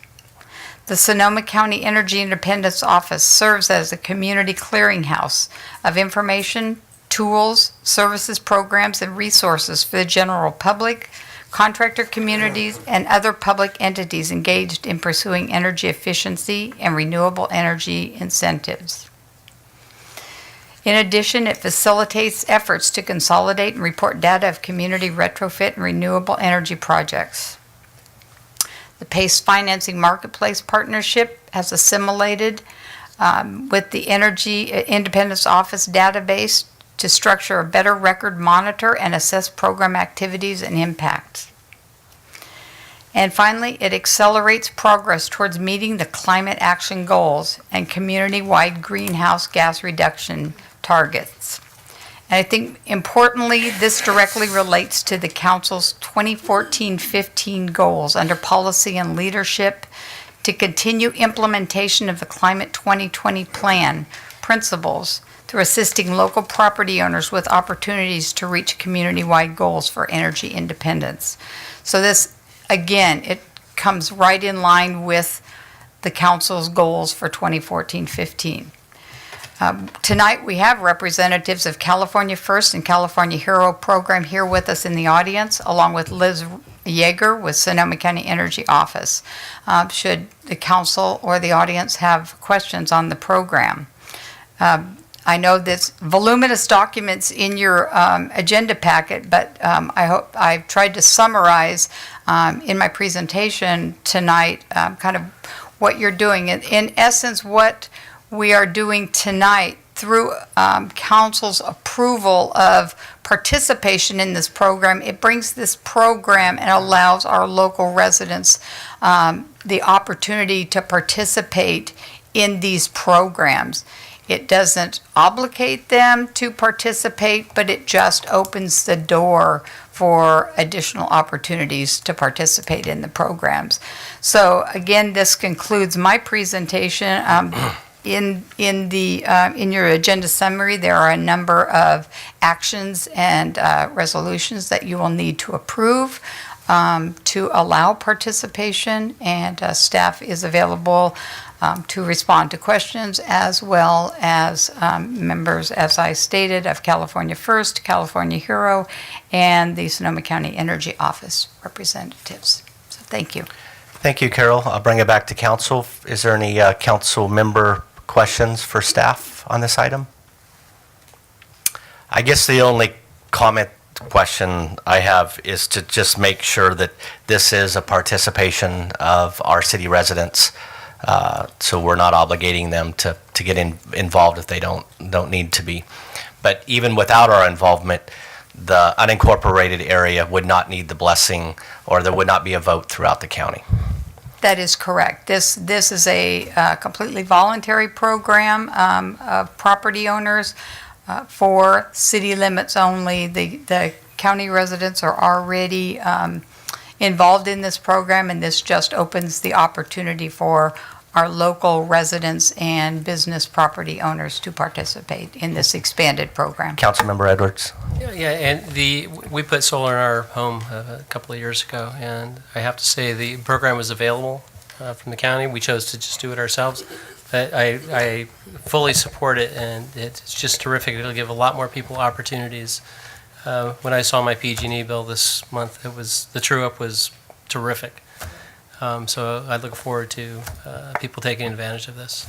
The Sonoma County Energy Independence Office serves as a community clearinghouse of information, tools, services, programs, and resources for the general public, contractor communities, and other public entities engaged in pursuing energy efficiency and renewable energy incentives. In addition, it facilitates efforts to consolidate and report data of community retrofit and renewable energy projects. The PACE Financing Marketplace Partnership has assimilated with the Energy Independence Office database to structure a better record, monitor, and assess program activities and impacts. And finally, it accelerates progress towards meeting the climate action goals and community-wide greenhouse gas reduction targets. And I think importantly, this directly relates to the Council's 2014-15 goals under policy and leadership to continue implementation of the Climate 2020 Plan principles through assisting local property owners with opportunities to reach community-wide goals for energy independence. So this, again, it comes right in line with the Council's goals for 2014-15. Tonight, we have representatives of California First and California Hero program here with us in the audience, along with Liz Yeager with Sonoma County Energy Office, should the council or the audience have questions on the program. I know there's voluminous documents in your agenda packet, but I hope I've tried to summarize in my presentation tonight kind of what you're doing. In essence, what we are doing tonight through council's approval of participation in this program, it brings this program and allows our local residents the opportunity to participate in these programs. It doesn't obligate them to participate, but it just opens the door for additional opportunities to participate in the programs. So again, this concludes my presentation. In your agenda summary, there are a number of actions and resolutions that you will need to approve to allow participation, and staff is available to respond to questions, as well as members, as I stated, of California First, California Hero, and the Sonoma County Energy Office representatives. So thank you. Thank you, Carol. I'll bring it back to council. Is there any council member questions for staff on this item? I guess the only question I have is to just make sure that this is a participation of our city residents, so we're not obligating them to to get involved if they don't need to be. But even without our involvement, the unincorporated area would not need the blessing, or there would not be a vote throughout the county. That is correct. This is a completely voluntary program of property owners for city limits only. The county residents are already involved in this program, and this just opens the opportunity for our local residents and business property owners to participate in this expanded program. Councilmember Edwards. Yeah, and we put solar in our home a couple of years ago, and I have to say the program was available from the county. We chose to just do it ourselves. But I fully support it, and it's just terrific. It'll give a lot more people opportunities. When I saw my PG&E bill this month, the true-up was terrific. So I look forward to people taking advantage of this.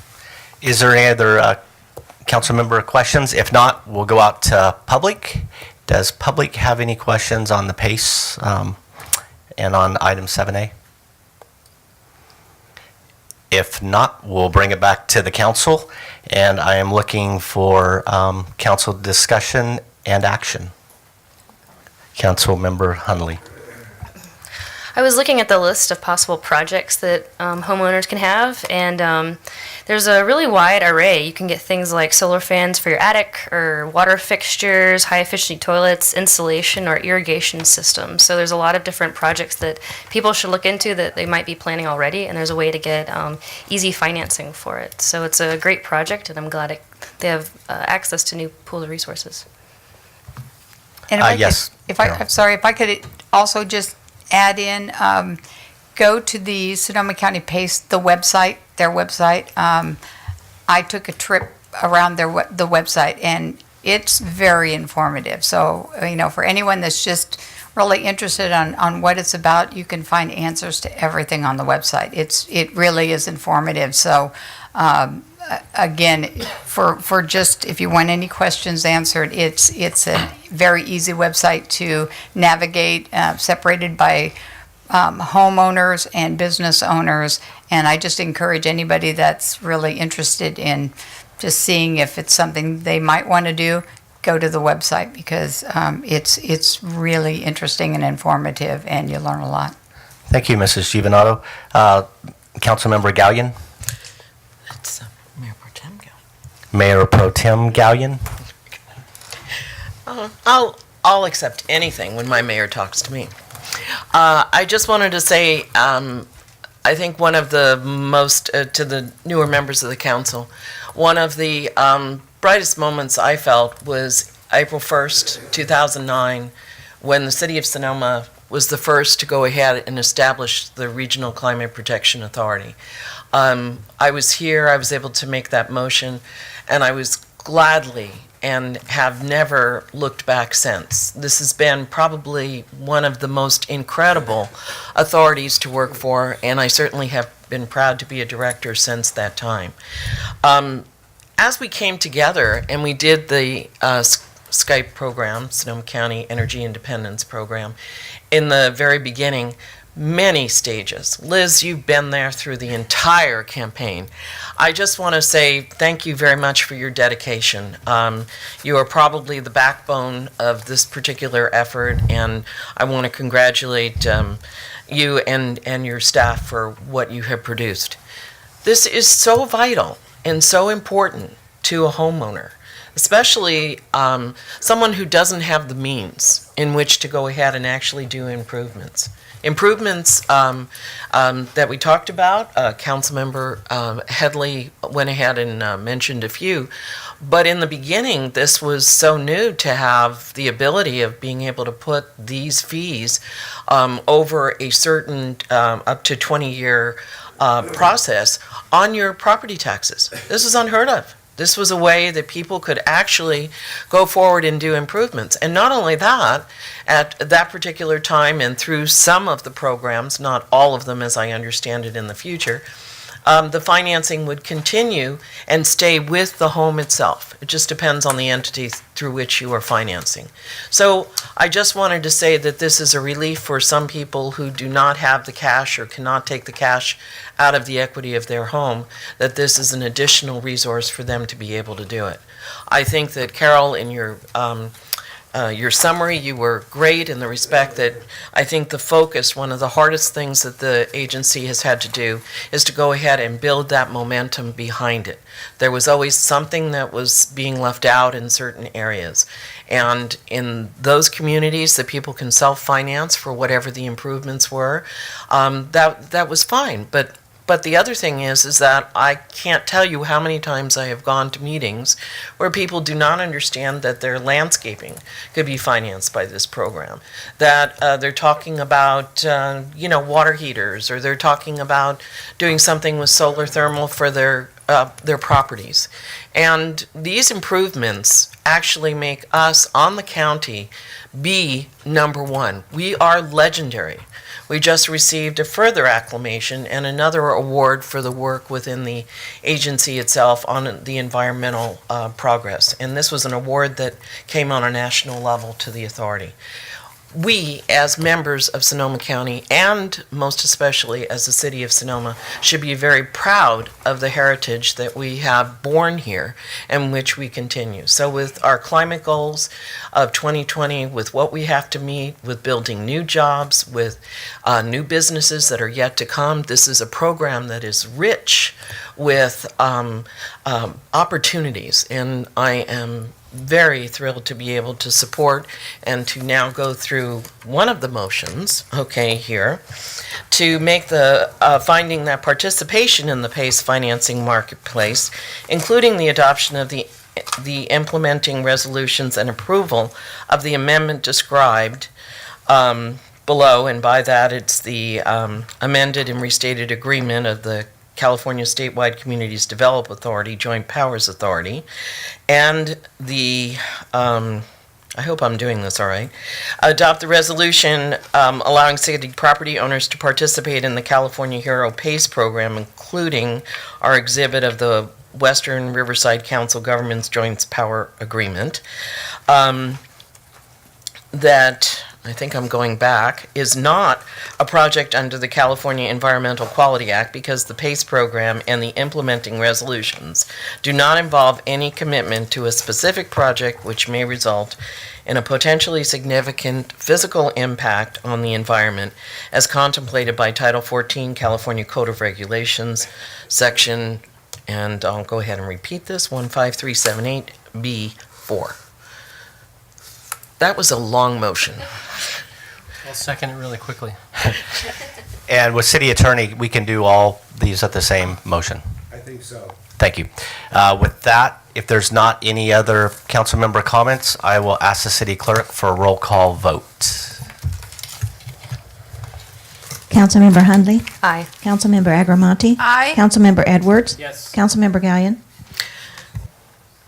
Is there any other council member questions? If not, we'll go out to public. Does public have any questions on the PACE and on item 7A? If not, we'll bring it back to the council, and I am looking for council discussion and action. Councilmember Hunley. I was looking at the list of possible projects that homeowners can have, and there's a really wide array. You can get things like solar fans for your attic, or water fixtures, high-efficiency toilets, insulation, or irrigation systems. So there's a lot of different projects that people should look into that they might be planning already, and there's a way to get easy financing for it. So it's a great project, and I'm glad they have access to new pools of resources. And I'm sorry, if I could also just add in, go to the Sonoma County PACE, their website. I took a trip around the website, and it's very informative. So, for anyone that's just really interested on what it's about, you can find answers to everything on the website. It really is informative. So, again, for just, if you want any questions answered, it's a very easy website to navigate, separated by homeowners and business owners. And I just encourage anybody that's really interested in just seeing if it's something they might want to do, go to the website, because it's really interesting and informative, and you learn a lot. Thank you, Mrs. Giovanato. Councilmember Gallion. That's Mayor Pro Tem Gallion. Mayor Pro Tem Gallion. I'll accept anything when my mayor talks to me. I just wanted to say, I think one of the most, to the newer members of the council, one of the brightest moments I felt was April 1st, 2009, when the city of Sonoma was the first to go ahead and establish the Regional Climate Protection Authority. I was here, I was able to make that motion, and I was gladly and have never looked back since. This has been probably one of the most incredible authorities to work for, and I certainly have been proud to be a director since that time. As we came together and we did the Skype program, Sonoma County Energy Independence Program, in the very beginning, many stages. Liz, you've been there through the entire campaign. I just want to say thank you very much for your dedication. You are probably the backbone of this particular effort, and I want to congratulate you and your staff for what you have produced. This is so vital and so important to a homeowner, especially someone who doesn't have the means in which to go ahead and actually do improvements. Improvements that we talked about, Councilmember Headley went ahead and mentioned a few, but in the beginning, this was so new to have the ability of being able to put these fees over a certain up to 20-year process on your property taxes. This is unheard of. This was a way that people could actually go forward and do improvements. And not only that, at that particular time and through some of the programs, not all of them as I understand it in the future, the financing would continue and stay with the home itself. It just depends on the entity through which you are financing. So I just wanted to say that this is a relief for some people who do not have the cash or cannot take the cash out of the equity of their home, that this is an additional resource for them to be able to do it. I think that, Carol, in your summary, you were great in the respect that I think the focus, one of the hardest things that the agency has had to do is to go ahead and build that momentum behind it. There was always something that was being left out in certain areas. And in those communities that people can self-finance for whatever the improvements were, that was fine. But the other thing is that I can't tell you how many times I have gone to meetings where people do not understand that their landscaping could be financed by this program. That they're talking about, water heaters, or they're talking about doing something with solar thermal for their properties. And these improvements actually make us on the county be number one. We are legendary. We just received a further acclamation and another award for the work within the agency itself on the environmental progress. And this was an award that came on a national level to the authority. We, as members of Sonoma County, and most especially as the city of Sonoma, should be very proud of the heritage that we have born here and which we continue. So with our climate goals of 2020, with what we have to meet, with building new jobs, with new businesses that are yet to come, this is a program that is rich with opportunities, and I am very thrilled to be able to support and to now go through one of the motions, here, to make the finding that participation in the PACE financing marketplace, including the adoption of the implementing resolutions and approval of the amendment described below, and by that it's the amended and restated agreement of the California Statewide Communities Development Authority, Joint Powers Authority, and the, I hope I'm doing this all right, adopt the resolution allowing city property owners to participate in the California Hero PACE program, including our exhibit of the Western Riverside Council Government's Joint Power Agreement, that, I think I'm going back, is not a project under the California Environmental Quality Act because the PACE program and the implementing resolutions do not involve any commitment to a specific project which may result in a potentially significant physical impact on the environment as contemplated by Title 14 California Code of Regulations, section, and I'll go ahead and repeat this, 15378B4. That was a long motion. I'll second it really quickly. And with city attorney, we can do all these at the same motion. I think so. Thank you. With that, if there's not any other council member comments, I will ask the city clerk for a roll call vote. Councilmember Hundley. Aye. Councilmember Agramonte. Aye. Councilmember Edwards. Yes. Councilmember Gallion.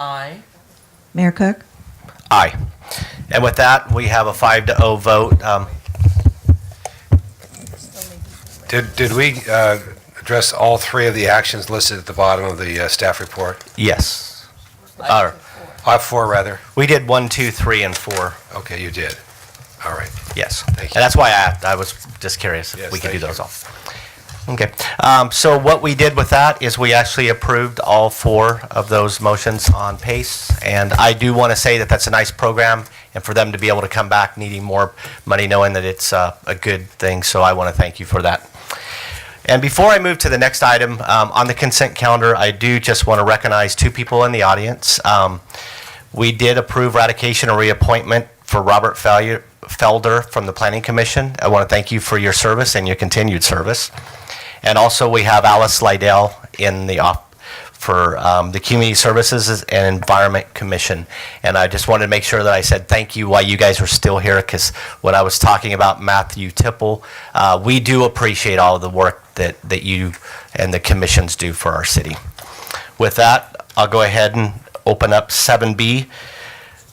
Aye. Mayor Cook. Aye. And with that, we have a 5-0 vote. Did we address all three of the actions listed at the bottom of the staff report? Yes. I have four, rather. We did 1, 2, 3, and 4. Okay, you did. All right. Yes. Thank you. And that's why I was just curious if Yes, we could do thank those all. Okay. So what we did with that is we actually approved all 4 of those motions on PACE. And I do want to say that that's a nice program, and for them to be able to come back needing more money, knowing that it's a good thing. So I want to thank you for that. And before I move to the next item, on the consent calendar, I do just want to recognize 2 people in the audience. We did approve ratification or reappointment for Robert Felder from the Planning Commission. I want to thank you for your service and your continued service. And also we have Alice Lydell in the for the Community Services and Environment Commission. And I just wanted to make sure that I said thank you while you guys were still here, because when I was talking about Matthew Tipple, we do appreciate all of the work that you and the commissions do for our city. With that, I'll go ahead and open up 7B.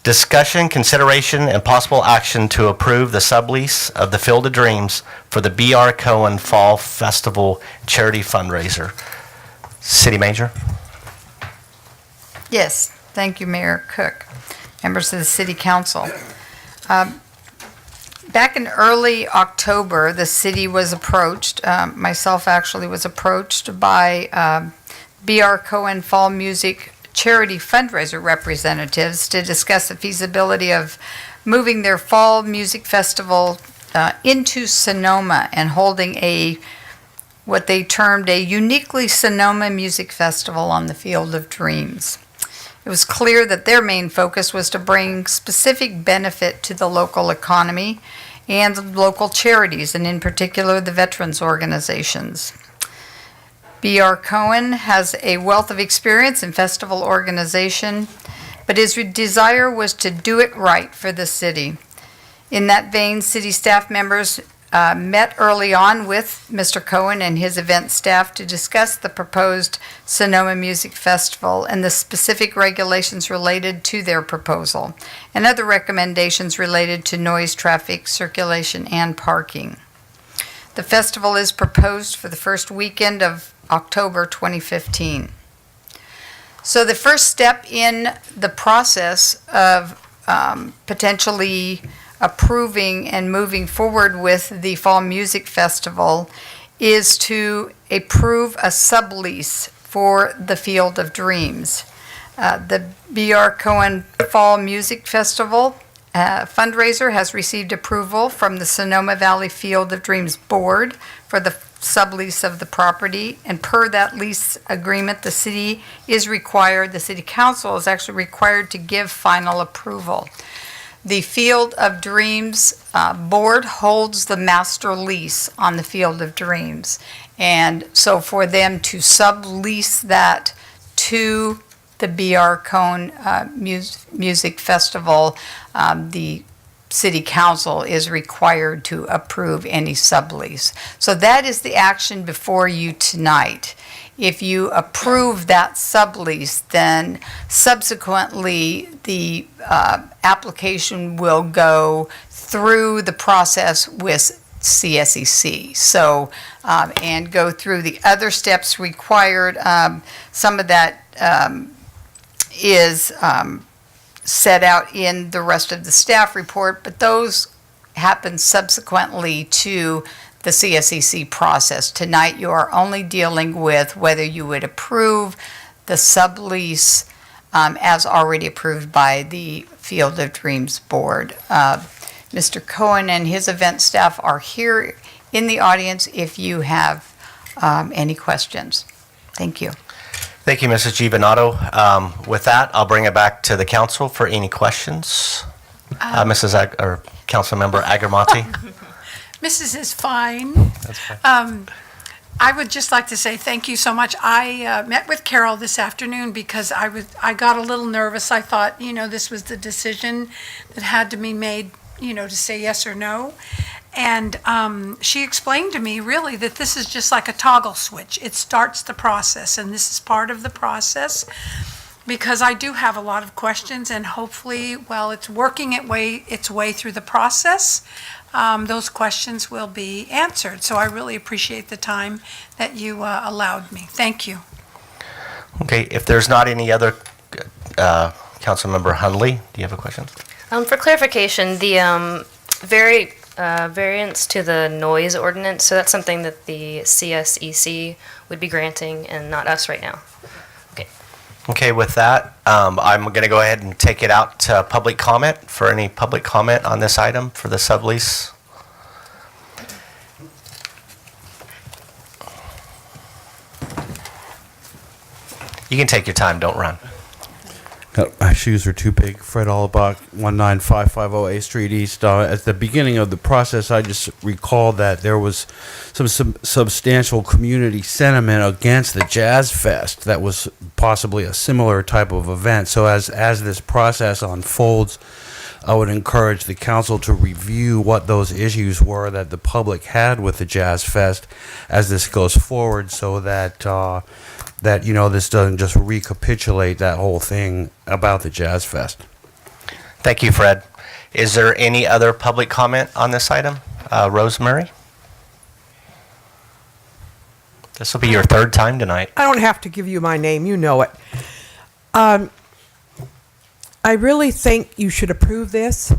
Discussion, consideration, and possible action to approve the sublease of the Field of Dreams for the B.R. Cohen Fall Festival charity fundraiser. City Manager? Yes, thank you, Mayor Cook. Members of the City Council. Back in early October, the city was approached, myself actually was approached by B.R. Cohen Fall Music Charity Fundraiser representatives to discuss the feasibility of moving their Fall Music Festival into Sonoma and holding what they termed a uniquely Sonoma music festival on the Field of Dreams. It was clear that their main focus was to bring specific benefit to the local economy and local charities, and in particular the veterans organizations. B.R. Cohen has a wealth of experience in festival organization, but his desire was to do it right for the city. In that vein, city staff members met early on with Mr. Cohen and his event staff to discuss the proposed Sonoma Music Festival and the specific regulations related to their proposal, and other recommendations related to noise, traffic, circulation, and parking. The festival is proposed for the first weekend of October 2015. So the first step in the process of potentially approving and moving forward with the Fall Music Festival is to approve a sublease for the Field of Dreams. The B.R. Cohen Fall Music Festival fundraiser has received approval from the Sonoma Valley Field of Dreams Board for the sublease of the property, and per that lease agreement, the city council is actually required to give final approval. The Field of Dreams Board holds the master lease on the Field of Dreams. And so for them to sublease that to the B.R. Cohen Music Festival, the City Council is required to approve any sublease. So that is the action before you tonight. If you approve that sublease, then subsequently the application will go through the process with CSEC. So, and go through the other steps required. Some of that is set out in the rest of the staff report, but those happen subsequently to the CSEC process. Tonight, you are only dealing with whether you would approve the sublease as already approved by the Field of Dreams Board. Mr. Cohen and his event staff are here in the audience if you have any questions. Thank you. Thank you, Mrs. Giovanato. With that, I'll bring it back to the council for any questions. Councilmember Agarmati. Mrs. is fine. That's fine. I would just like to say thank you so much. I met with Carol this afternoon because I got a little nervous. I thought, this was the decision that had to be made, to say yes or no. And she explained to me really that this is just like a toggle switch. It starts the process, and this is part of the process because I do have a lot of questions, and hopefully, while it's working its way through the process, those questions will be answered. So I really appreciate the time that you allowed me. Thank you. Okay, if there's not any other, Councilmember Hundley, do you have a question? For clarification, the variance to the noise ordinance, so that's something that the CSEC would be granting and not us right now. Okay. Okay, with that, I'm going to go ahead and take it out to public comment for any public comment on this item for the sublease. You can take your time, don't run. My shoes are too big. Fred Allbach, 19550 A Street East. At the beginning of the process, I just recalled that there was some substantial community sentiment against the Jazz Fest that was possibly a similar type of event. So as this process unfolds, I would encourage the council to review what those issues were that the public had with the Jazz Fest as this goes forward, so that this doesn't just recapitulate that whole thing about the Jazz Fest. Thank you, Fred. Is there any other public comment on this item? Rosemary? This will be your third time tonight. I don't have to give you my name, you know it. I really think you should approve this.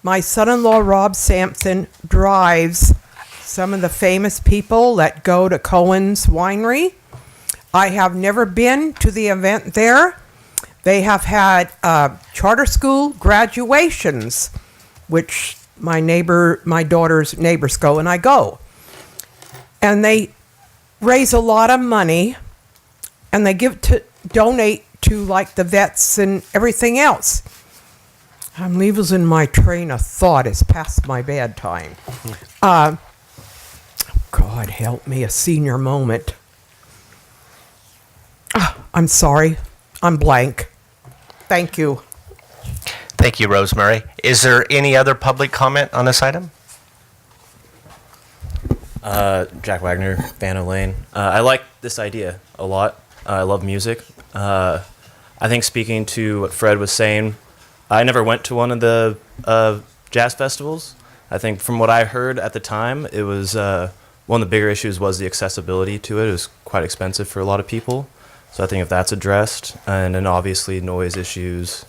My son-in-law, Rob Sampson, drives some of the famous people that go to Cohen's Winery. I have never been to the event there. They have had charter school graduations, which my daughter's neighbors go, and I go. And they raise a lot of money, and they donate to like the vets and everything else. I'm losing my train of thought. It's past my bedtime. God help me, a senior moment. I'm sorry. I'm blank. Thank you. Thank you, Rosemary. Is there any other public comment on this item? Jack Wagner, Fano Lane. I like this idea a lot. I love music. I think speaking to what Fred was saying, I never went to one of the jazz festivals. I think from what I heard at the time, it was one of the bigger issues was the accessibility to it. It was quite expensive for a lot of people. So I think if that's addressed, and then obviously noise issues,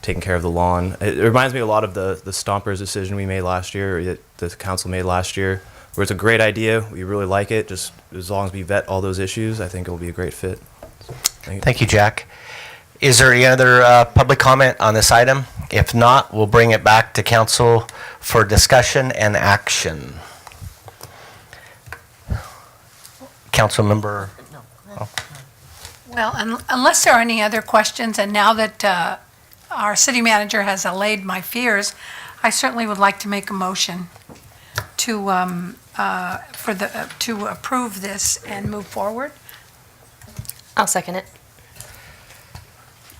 taking care of the lawn. It reminds me a lot of the Stompers decision we made last year, or that the council made last year, where it's a great idea. We really like it. Just as long as we vet all those issues, I think it will be a great fit. Thank you, Jack. Is there any other public comment on this item? If not, we'll bring it back to council for discussion and action. Council member? Well, unless there are any other questions, and now that our city manager has allayed my fears, I certainly would like to make a motion to approve this and move forward. I'll second it.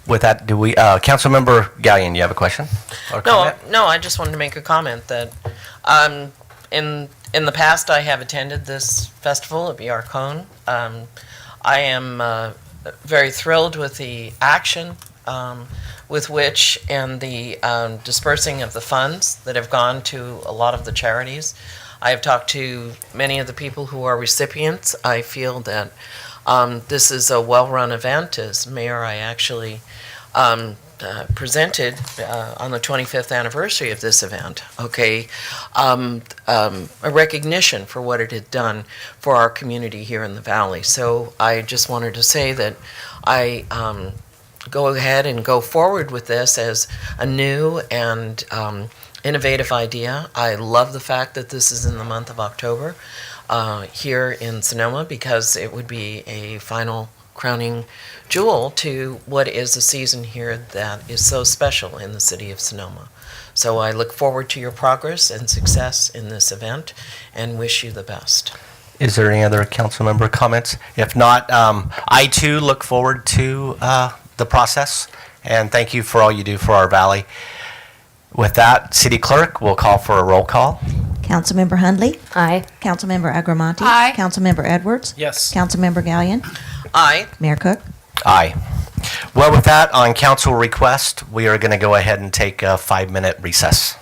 With that, do we, Councilmember Gallion, you have a question or comment? No, I just wanted to make a comment that in the past I have attended this festival at BR Cone. I am very thrilled with the action with which and the dispersing of the funds that have gone to a lot of the charities. I have talked to many of the people who are recipients. I feel that this is a well-run event. As mayor, I actually presented on the 25th anniversary of this event, a recognition for what it had done for our community here in the valley. So I just wanted to say that I go ahead and go forward with this as a new and innovative idea. I love the fact that this is in the month of October here in Sonoma, because it would be a final crowning jewel to what is a season here that is so special in the city of Sonoma. So I look forward to your progress and success in this event and wish you the best. Is there any other council member comments? If not, I too look forward to the process, and thank you for all you do for our valley. With that, City Clerk will call for a roll call. Councilmember Hundley. Aye. Councilmember Agramonte. Aye. Councilmember Edwards. Yes. Councilmember Gallion. Aye. Mayor Cook. Aye. Well, with that, on council request, we are going to go ahead and take a 5-minute recess.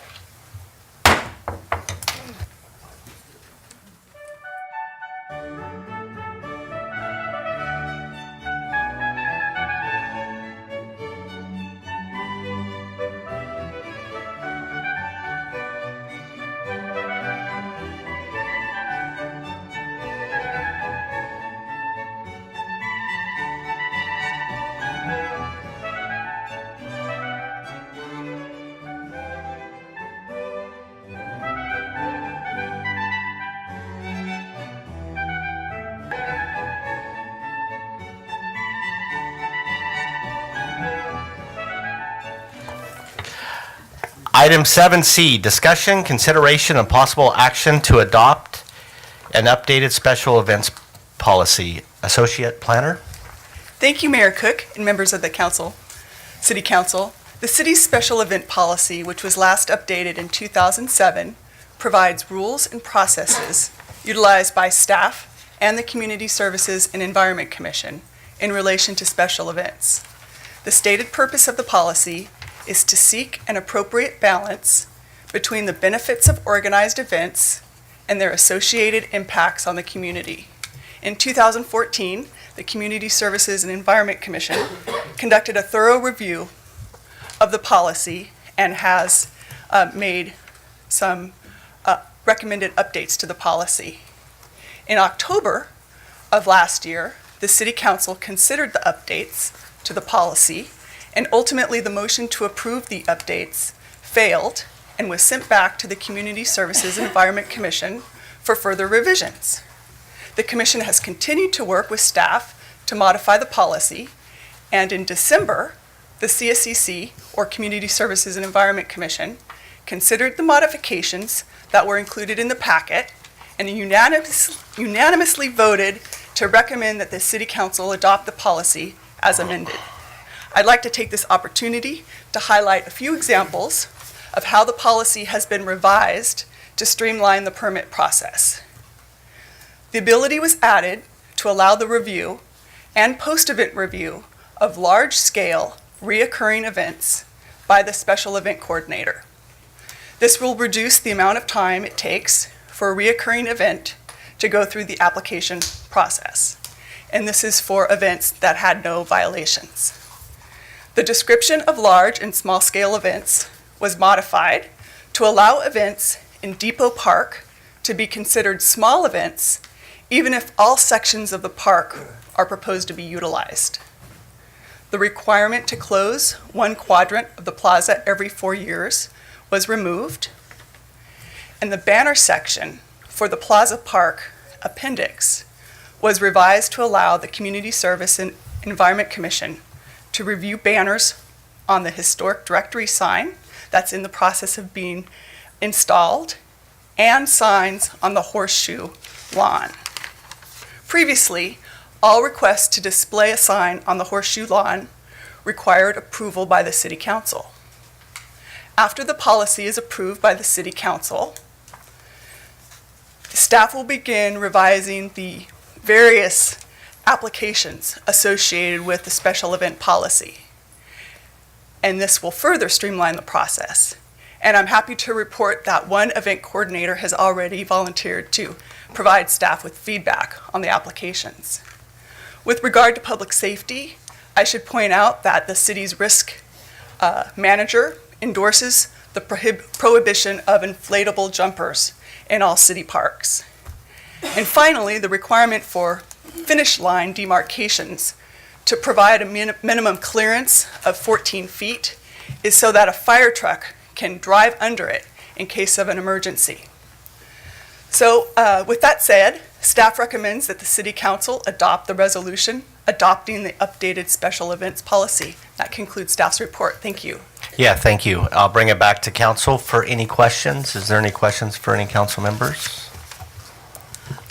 Item 7C, discussion, consideration, and possible action to adopt an updated special events policy. Associate Planner? Thank you, Mayor Cook and members of the council, City Council. The city's special event policy, which was last updated in 2007, provides rules and processes utilized by staff and the Community Services and Environment Commission in relation to special events. The stated purpose of the policy is to seek an appropriate balance between the benefits of organized events and their associated impacts on the community, In 2014, the Community Services and Environment Commission conducted a thorough review of the policy and has made some recommended updates to the policy. In October of last year, the City Council considered the updates to the policy, and ultimately the motion to approve the updates failed and was sent back to the Community Services and Environment Commission for further revisions. The Commission has continued to work with staff to modify the policy, and in December, the CSEC, or Community Services and Environment Commission, considered the modifications that were included in the packet and unanimously voted to recommend that the City Council adopt the policy as amended. I'd like to take this opportunity to highlight a few examples of how the policy has been revised to streamline the permit process. The ability was added to allow the review and post-event review of large-scale, reoccurring events by the special event coordinator. This will reduce the amount of time it takes for a reoccurring event to go through the application process, and this is for events that had no violations. The description of large and small-scale events was modified to allow events in Depot Park to be considered small events, even if all sections of the park are proposed to be utilized. The requirement to close one quadrant of the plaza every 4 years was removed, and the banner section for the Plaza Park appendix was revised to allow the Community Service and Environment Commission to review banners on the historic directory sign that's in the process of being installed and signs on the horseshoe lawn. Previously, all requests to display a sign on the horseshoe lawn required approval by the City Council. After the policy is approved by the City Council, staff will begin revising the various applications associated with the special event policy. And this will further streamline the process. And I'm happy to report that one event coordinator has already volunteered to provide staff with feedback on the applications. With regard to public safety, I should point out that the city's risk manager endorses the prohibition of inflatable jumpers in all city parks. And finally, the requirement for finish line demarcations to provide a minimum clearance of 14 feet is so that a fire truck can drive under it in case of an emergency. So with that said, staff recommends that the City Council adopt the resolution adopting the updated special events policy. That concludes staff's report. Thank you. Yeah, thank you. I'll bring it back to council for any questions. Is there any questions for any council members?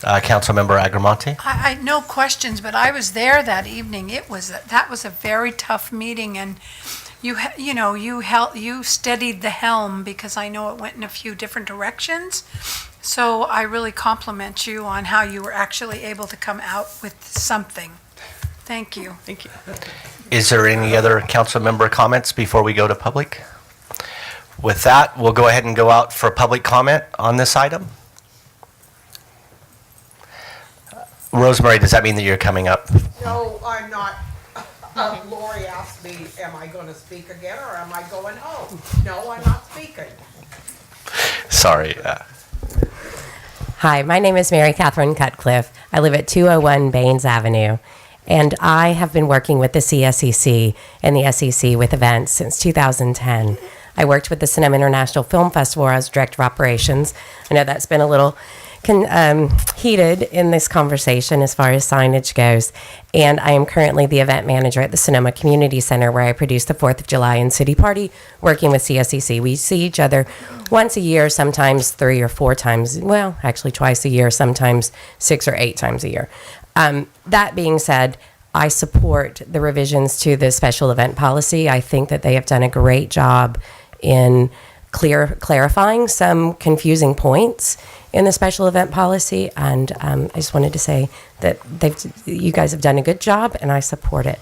Councilmember Agramonte? I no questions, but I was there that evening. That was a very tough meeting, and you steadied the helm, because I know it went in a few different directions. So I really compliment you on how you were actually able to come out with something. Thank you. Thank you. Is there any other council member comments before we go to public? With that, we'll go ahead and go out for public comment on this item. Rosemary, does that mean that you're coming up? No, I'm not. Lori asked me, am I going to speak again or am I going home? No, I'm not speaking. Sorry. Hi, my name is Mary Catherine Cutcliffe. I live at 201 Baines Avenue, and I have been working with the CSEC and the SEC with events since 2010. I worked with the Sonoma International Film Festival as Director of Operations. I know that's been a little heated in this conversation as far as signage goes, and I am currently the event manager at the Sonoma Community Center, where I produce the 4th of July and City Party, working with CSEC. We see each other once a year, sometimes 3 or 4 times, well, actually twice a year, sometimes 6 or 8 times a year. That being said, I support the revisions to the special event policy. I think that they have done a great job in clarifying some confusing points in the special event policy, and I just wanted to say that you guys have done a good job, and I support it.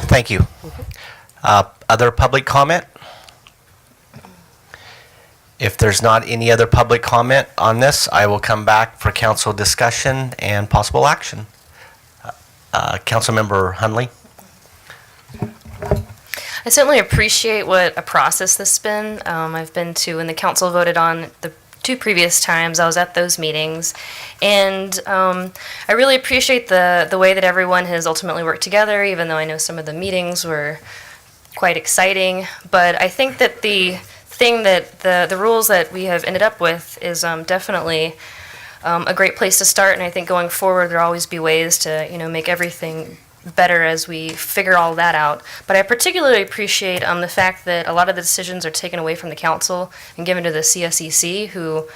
Thank you. Other public comment? If there's not any other public comment on this, I will come back for council discussion and possible action. Councilmember Hunley? I certainly appreciate what a process this has been. I've been to, when the council voted on the 2 previous times, I was at those meetings. And I really appreciate the way that everyone has ultimately worked together, even though I know some of the meetings were quite exciting. But I think that the thing that the rules that we have ended up with is definitely a great place to start. And I think going forward, there'll always be ways to, make everything better as we figure all that out. But I particularly appreciate the fact that a lot of the decisions are taken away from the council and given to the CSEC, who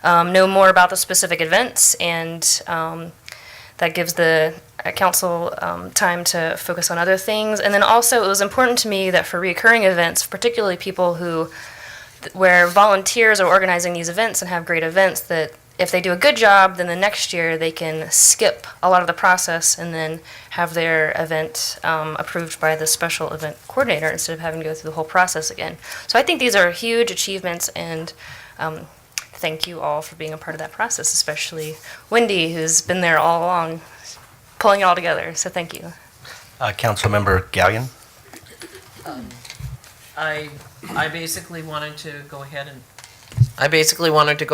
know more about the specific events, and that gives the council time to focus on other things. And then also, it was important to me that for recurring events, particularly people where volunteers are organizing these events and have great events, that if they do a good job, then the next year they can skip a lot of the process and then have their event approved by the special event coordinator instead of having to go through the whole process again. So I think these are huge achievements, and thank you all for being a part of that process, especially Wendy, who's been there all along, pulling it all together. So thank you. Councilmember Gallion? I basically wanted to go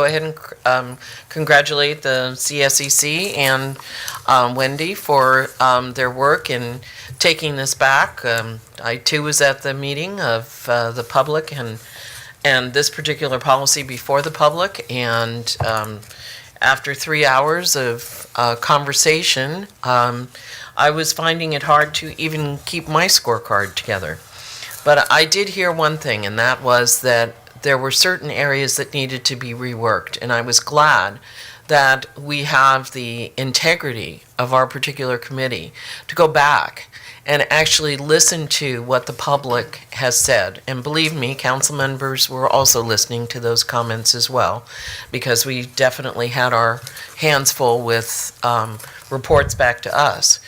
ahead and congratulate the CSEC and Wendy for their work in taking this back. I too was at the meeting of the public and this particular policy before the public, and after 3 hours of conversation, I was finding it hard to even keep my scorecard together. But I did hear one thing, and that was that there were certain areas that needed to be reworked, and I was glad that we have the integrity of our particular committee to go back and actually listen to what the public has said. And believe me, council members were also listening to those comments as well, because we definitely had our hands full with reports back to us.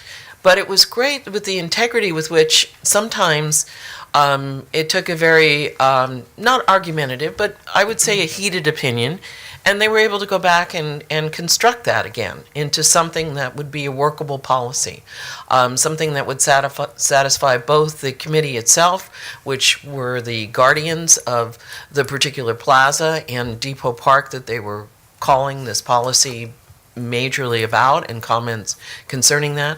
But it was great with the integrity with which sometimes it took a very, not argumentative, but I would say a heated opinion, and they were able to go back and construct that again into something that would be a workable policy, something that would satisfy both the committee itself, which were the guardians of the particular plaza and Depot Park that they were calling this policy majorly about, and comments concerning that,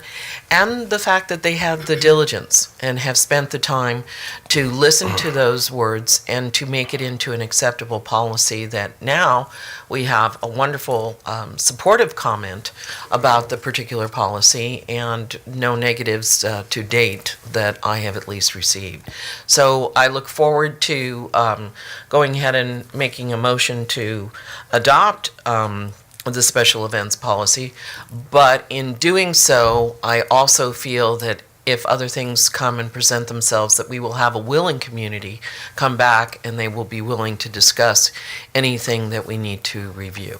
and the fact that they have the diligence and have spent the time to listen to those words and to make it into an acceptable policy, that now we have a wonderful supportive comment about the particular policy and no negatives to date that I have at least received. So I look forward to going ahead and making a motion to adopt the special events policy, but in doing so, I also feel that if other things come and present themselves, that we will have a willing community come back and they will be willing to discuss anything that we need to review.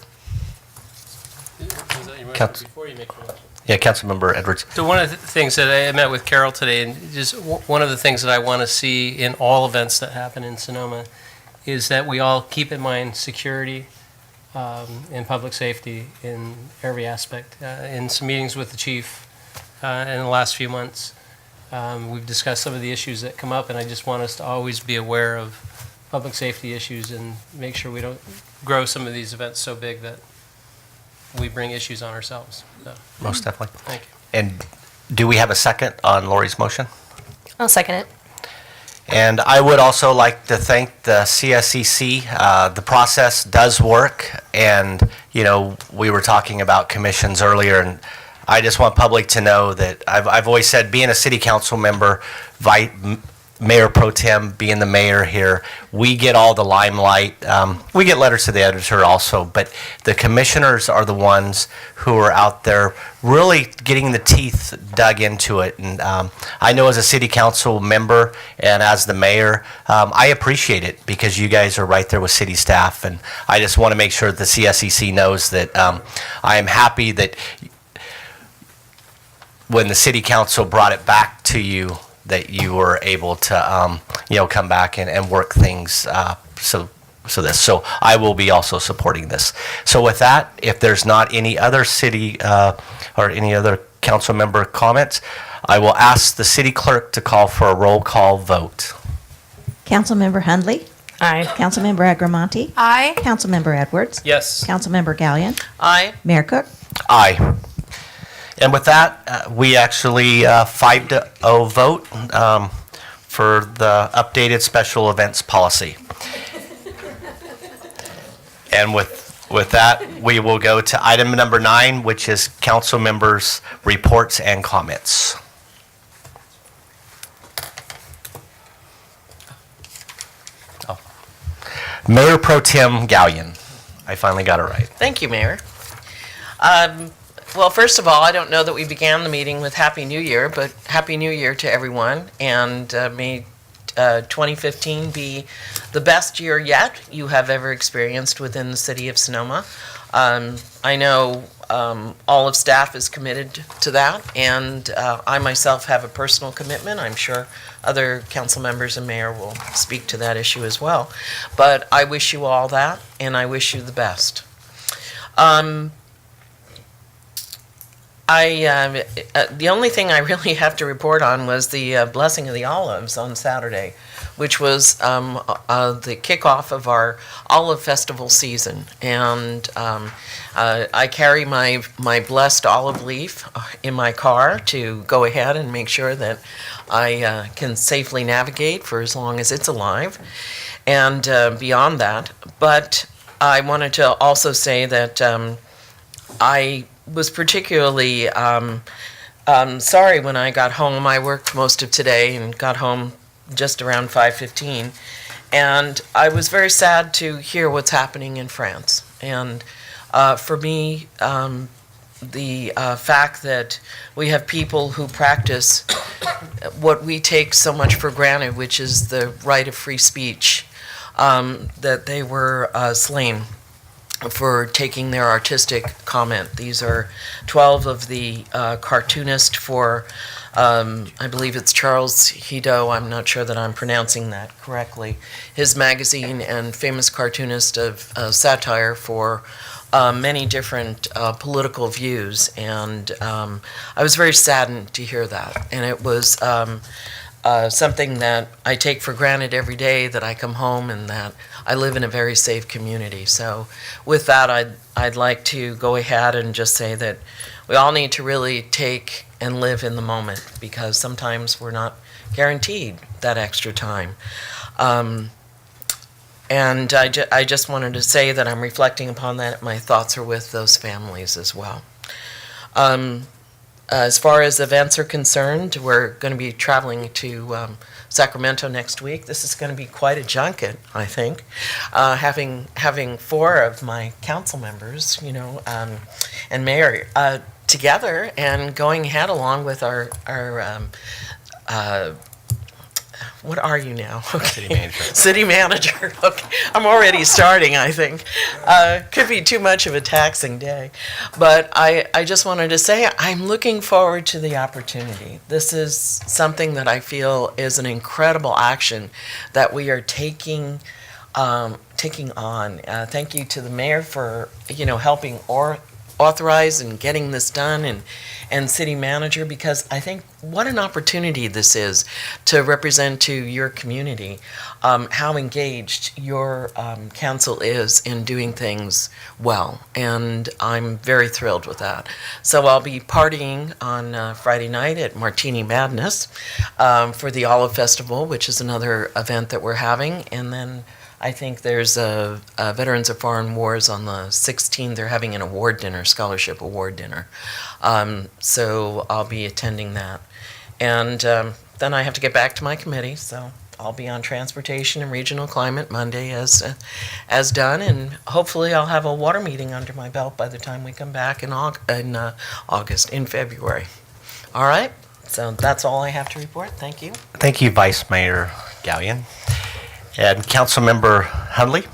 Before you make your motion. Yeah, Councilmember Edwards. So one of the things that I met with Carol today, and just one of the things that I want to see in all events that happen in Sonoma, is that we all keep in mind security and public safety in every aspect. In some meetings with the chief in the last few months, we've discussed some of the issues that come up, and I just want us to always be aware of public safety issues and make sure we don't grow some of these events so big that we bring issues on ourselves. So, Most definitely. thank you. And do we have a second on Lori's motion? I'll second it. And I would also like to thank the CSEC. The process does work, and we were talking about commissions earlier, and I just want public to know that I've always said, being a city council member, Mayor Pro Tem being the mayor here, we get all the limelight. We get letters to the editor also, but the commissioners are the ones who are out there really getting the teeth dug into it. And I know as a city council member and as the mayor, I appreciate it because you guys are right there with city staff. And I just want to make sure that the CSEC knows that I am happy that when the city council brought it back to you, that you were able to, come back and work things. So So I will be also supporting this. So with that, if there's not any other city or any other council member comments, I will ask the city clerk to call for a roll call vote. Councilmember Hundley. Aye. Councilmember Agramonte. Aye. Councilmember Edwards. Yes. Councilmember Gallion. Aye. Mayor Cook. Aye. And with that, we actually 5-0 vote for the updated special events policy. And with that, we will go to item number 9, which is council members' reports and comments. Oh. Mayor Pro Tem Gallion. I finally got it right. Thank you, Mayor. Well, first of all, I don't know that we began the meeting with Happy New Year, but Happy New Year to everyone, and may 2015 be the best year yet you have ever experienced within the city of Sonoma. I know all of staff is committed to that, and I myself have a personal commitment. I'm sure other council members and mayor will speak to that issue as well. But I wish you all that, and I wish you the best. The only thing I really have to report on was the Blessing of the Olives on Saturday, which was the kickoff of our Olive Festival season. And I carry my blessed olive leaf in my car to go ahead and make sure that I can safely navigate for as long as it's alive and beyond that. But I wanted to also say that I was particularly sorry when I got home. I worked most of today and got home just around 5:15, and I was very sad to hear what's happening in France. And for me, the fact that we have people who practice what we take so much for granted, which is the right of free speech, that they were slain for taking their artistic comment. These are 12 of the cartoonists for, I believe it's Charles Hedo, I'm not sure that I'm pronouncing that correctly, his magazine, and famous cartoonist of satire for many different political views. And I was very saddened to hear that. And it was something that I take for granted every day, that I come home and that I live in a very safe community. So with that, I'd like to go ahead and just say that we all need to really take and live in the moment, because sometimes we're not guaranteed that extra time. And I just wanted to say that I'm reflecting upon that. My thoughts are with those families as well. As far as events are concerned, we're going to be traveling to Sacramento next week. This is going to be quite a junket, I think. Having 4 of my council members, and mayor together, and going ahead along with our what are you now? Okay. City manager. City manager. Okay. I'm already starting, I think. Could be too much of a taxing day. But I just wanted to say I'm looking forward to the opportunity. This is something that I feel is an incredible action that we are taking on. Thank you to the mayor for, helping authorize and getting this done, and city manager, because I think what an opportunity this is to represent to your community how engaged your council is in doing things well, and I'm very thrilled with that. So I'll be partying on Friday night at Martini Madness for the Olive Festival, which is another event that we're having, and then I think there's a Veterans of Foreign Wars on the 16th. They're having an award dinner, scholarship award dinner. So I'll be attending that. And then I have to get back to my committee, so I'll be on Transportation and Regional Climate Monday as done, and hopefully I'll have a water meeting under my belt by the time we come back in February. All right, so that's all I have to report. Thank you. Thank you, Vice Mayor Gallion. And Councilmember Hundley.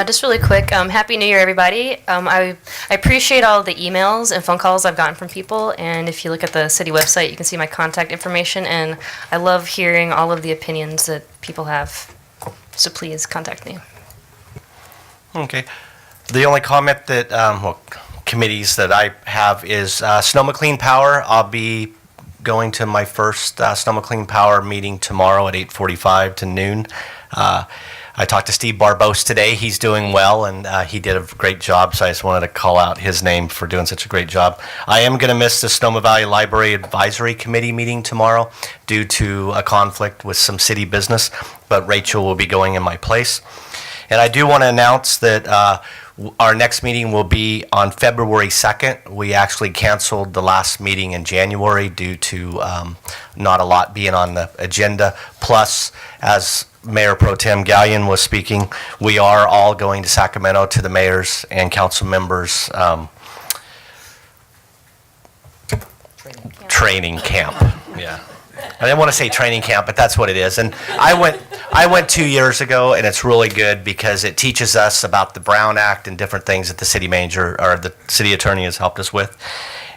Just really quick, Happy New Year, everybody. I appreciate all the emails and phone calls I've gotten from people, and if you look at the city website, you can see my contact information, and I love hearing all of the opinions that people have. So please contact me. Okay. The only comment that, committees that I have is Sonoma Clean Power. I'll be going to my first Sonoma Clean Power meeting tomorrow at 8:45 to noon. I talked to Steve Barbos today. He's doing well, and he did a great job, so I just wanted to call out his name for doing such a great job. I am going to miss the Sonoma Valley Library Advisory Committee meeting tomorrow due to a conflict with some city business, but Rachel will be going in my place. And I do want to announce that our next meeting will be on February 2nd. We actually canceled the last meeting in January due to not a lot being on the agenda. Plus, as Mayor Pro Tem Gallion was speaking, we are all going to Sacramento to the mayor's and council members' training camp. Yeah. I didn't want to say training camp, but that's what it is. And I went 2 years ago, and it's really good because it teaches us about the Brown Act and different things that the city manager or the city attorney has helped us with.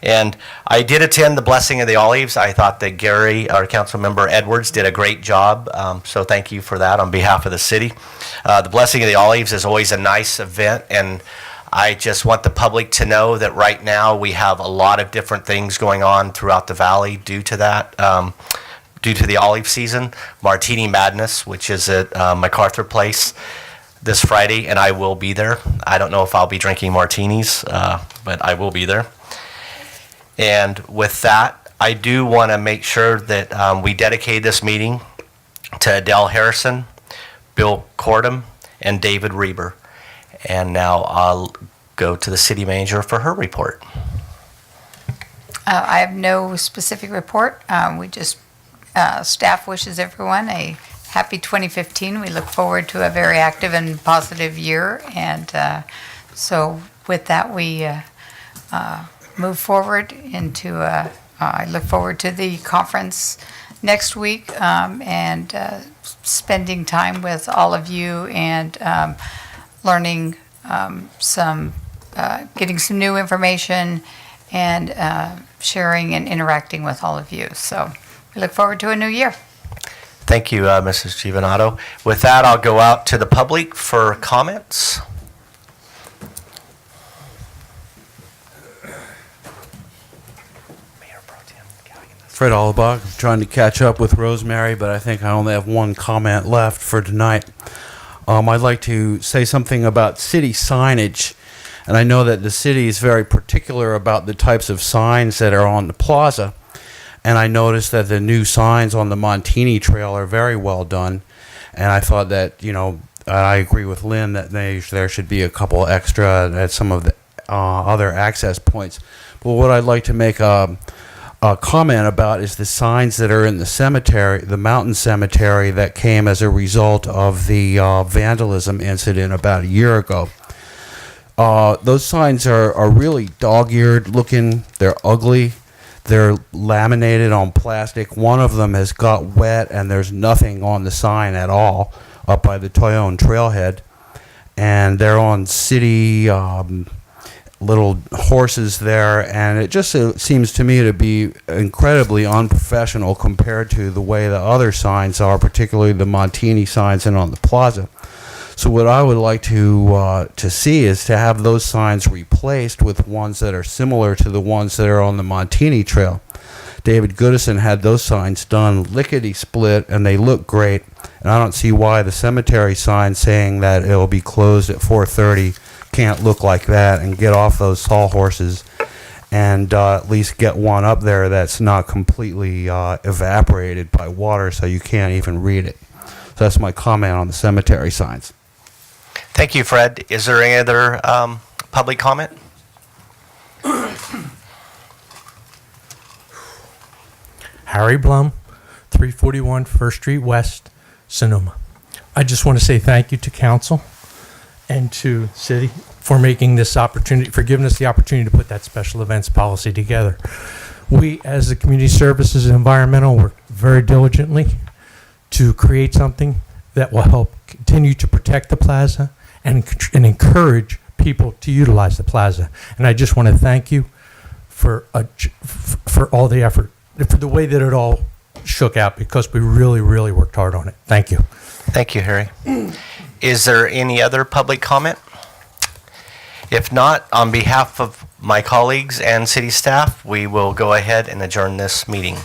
And I did attend the Blessing of the Olives. I thought that Gary, our council member Edwards, did a great job. So thank you for that on behalf of the city. The Blessing of the Olives is always a nice event, and I just want the public to know that right now we have a lot of different things going on throughout the valley due to that, due to the olive season. Martini Madness, which is at MacArthur Place this Friday, and I will be there. I don't know if I'll be drinking martinis, but I will be there. And with that, I do want to make sure that we dedicate this meeting to Adele Harrison, Bill Cordham, and David Reber. And now I'll go to the city manager for her report. I have no specific report. We just, staff wishes everyone a happy 2015. We look forward to a very active and positive year. And so with that, we move forward into, I look forward to the conference next week and spending time with all of you and learning getting some new information and sharing and interacting with all of you. So we look forward to a new year. Thank you, Mrs. Giovanato. With that, I'll go out to the public for comments. Fred Allbach. I'm trying to catch up with Rosemary, but I think I only have one comment left for tonight. I'd like to say something about city signage. And I know that the city is very particular about the types of signs that are on the plaza. And I noticed that the new signs on the Montini Trail are very well done. And I thought that, I agree with Lynn that there should be a couple extra at some of the other access points. But what I'd like to make a comment about is the signs that are in the cemetery, the mountain cemetery, that came as a result of the vandalism incident about a year ago. Those signs are really dog-eared looking. They're ugly. They're laminated on plastic. One of them has got wet, and there's nothing on the sign at all up by the Toyon Trailhead. And they're on city little horses there, and it just seems to me to be incredibly unprofessional compared to the way the other signs are, particularly the Montini signs and on the plaza. So what I would like to see is to have those signs replaced with ones that are similar to the ones that are on the Montini Trail. David Goodison had those signs done lickety-split, and they look great. And I don't see why the cemetery sign saying that it will be closed at 4:30 can't look like that, and get off those sawhorses and at least get one up there that's not completely evaporated by water so you can't even read it. So that's my comment on the cemetery signs. Thank you, Fred. Is there any other public comment? Harry Blum, 341 First Street West, Sonoma. I just want to say thank you to council and to city for making this opportunity, for giving us the opportunity to put that special events policy together. We, as the Community Services and Environmental, work very diligently to create something that will help continue to protect the plaza and encourage people to utilize the plaza. And I just want to thank you for all the effort, for the way that it all shook out, because we really, really worked hard on it. Thank you. Thank you, Harry. Is there any other public comment? If not, on behalf of my colleagues and city staff, we will go ahead and adjourn this meeting.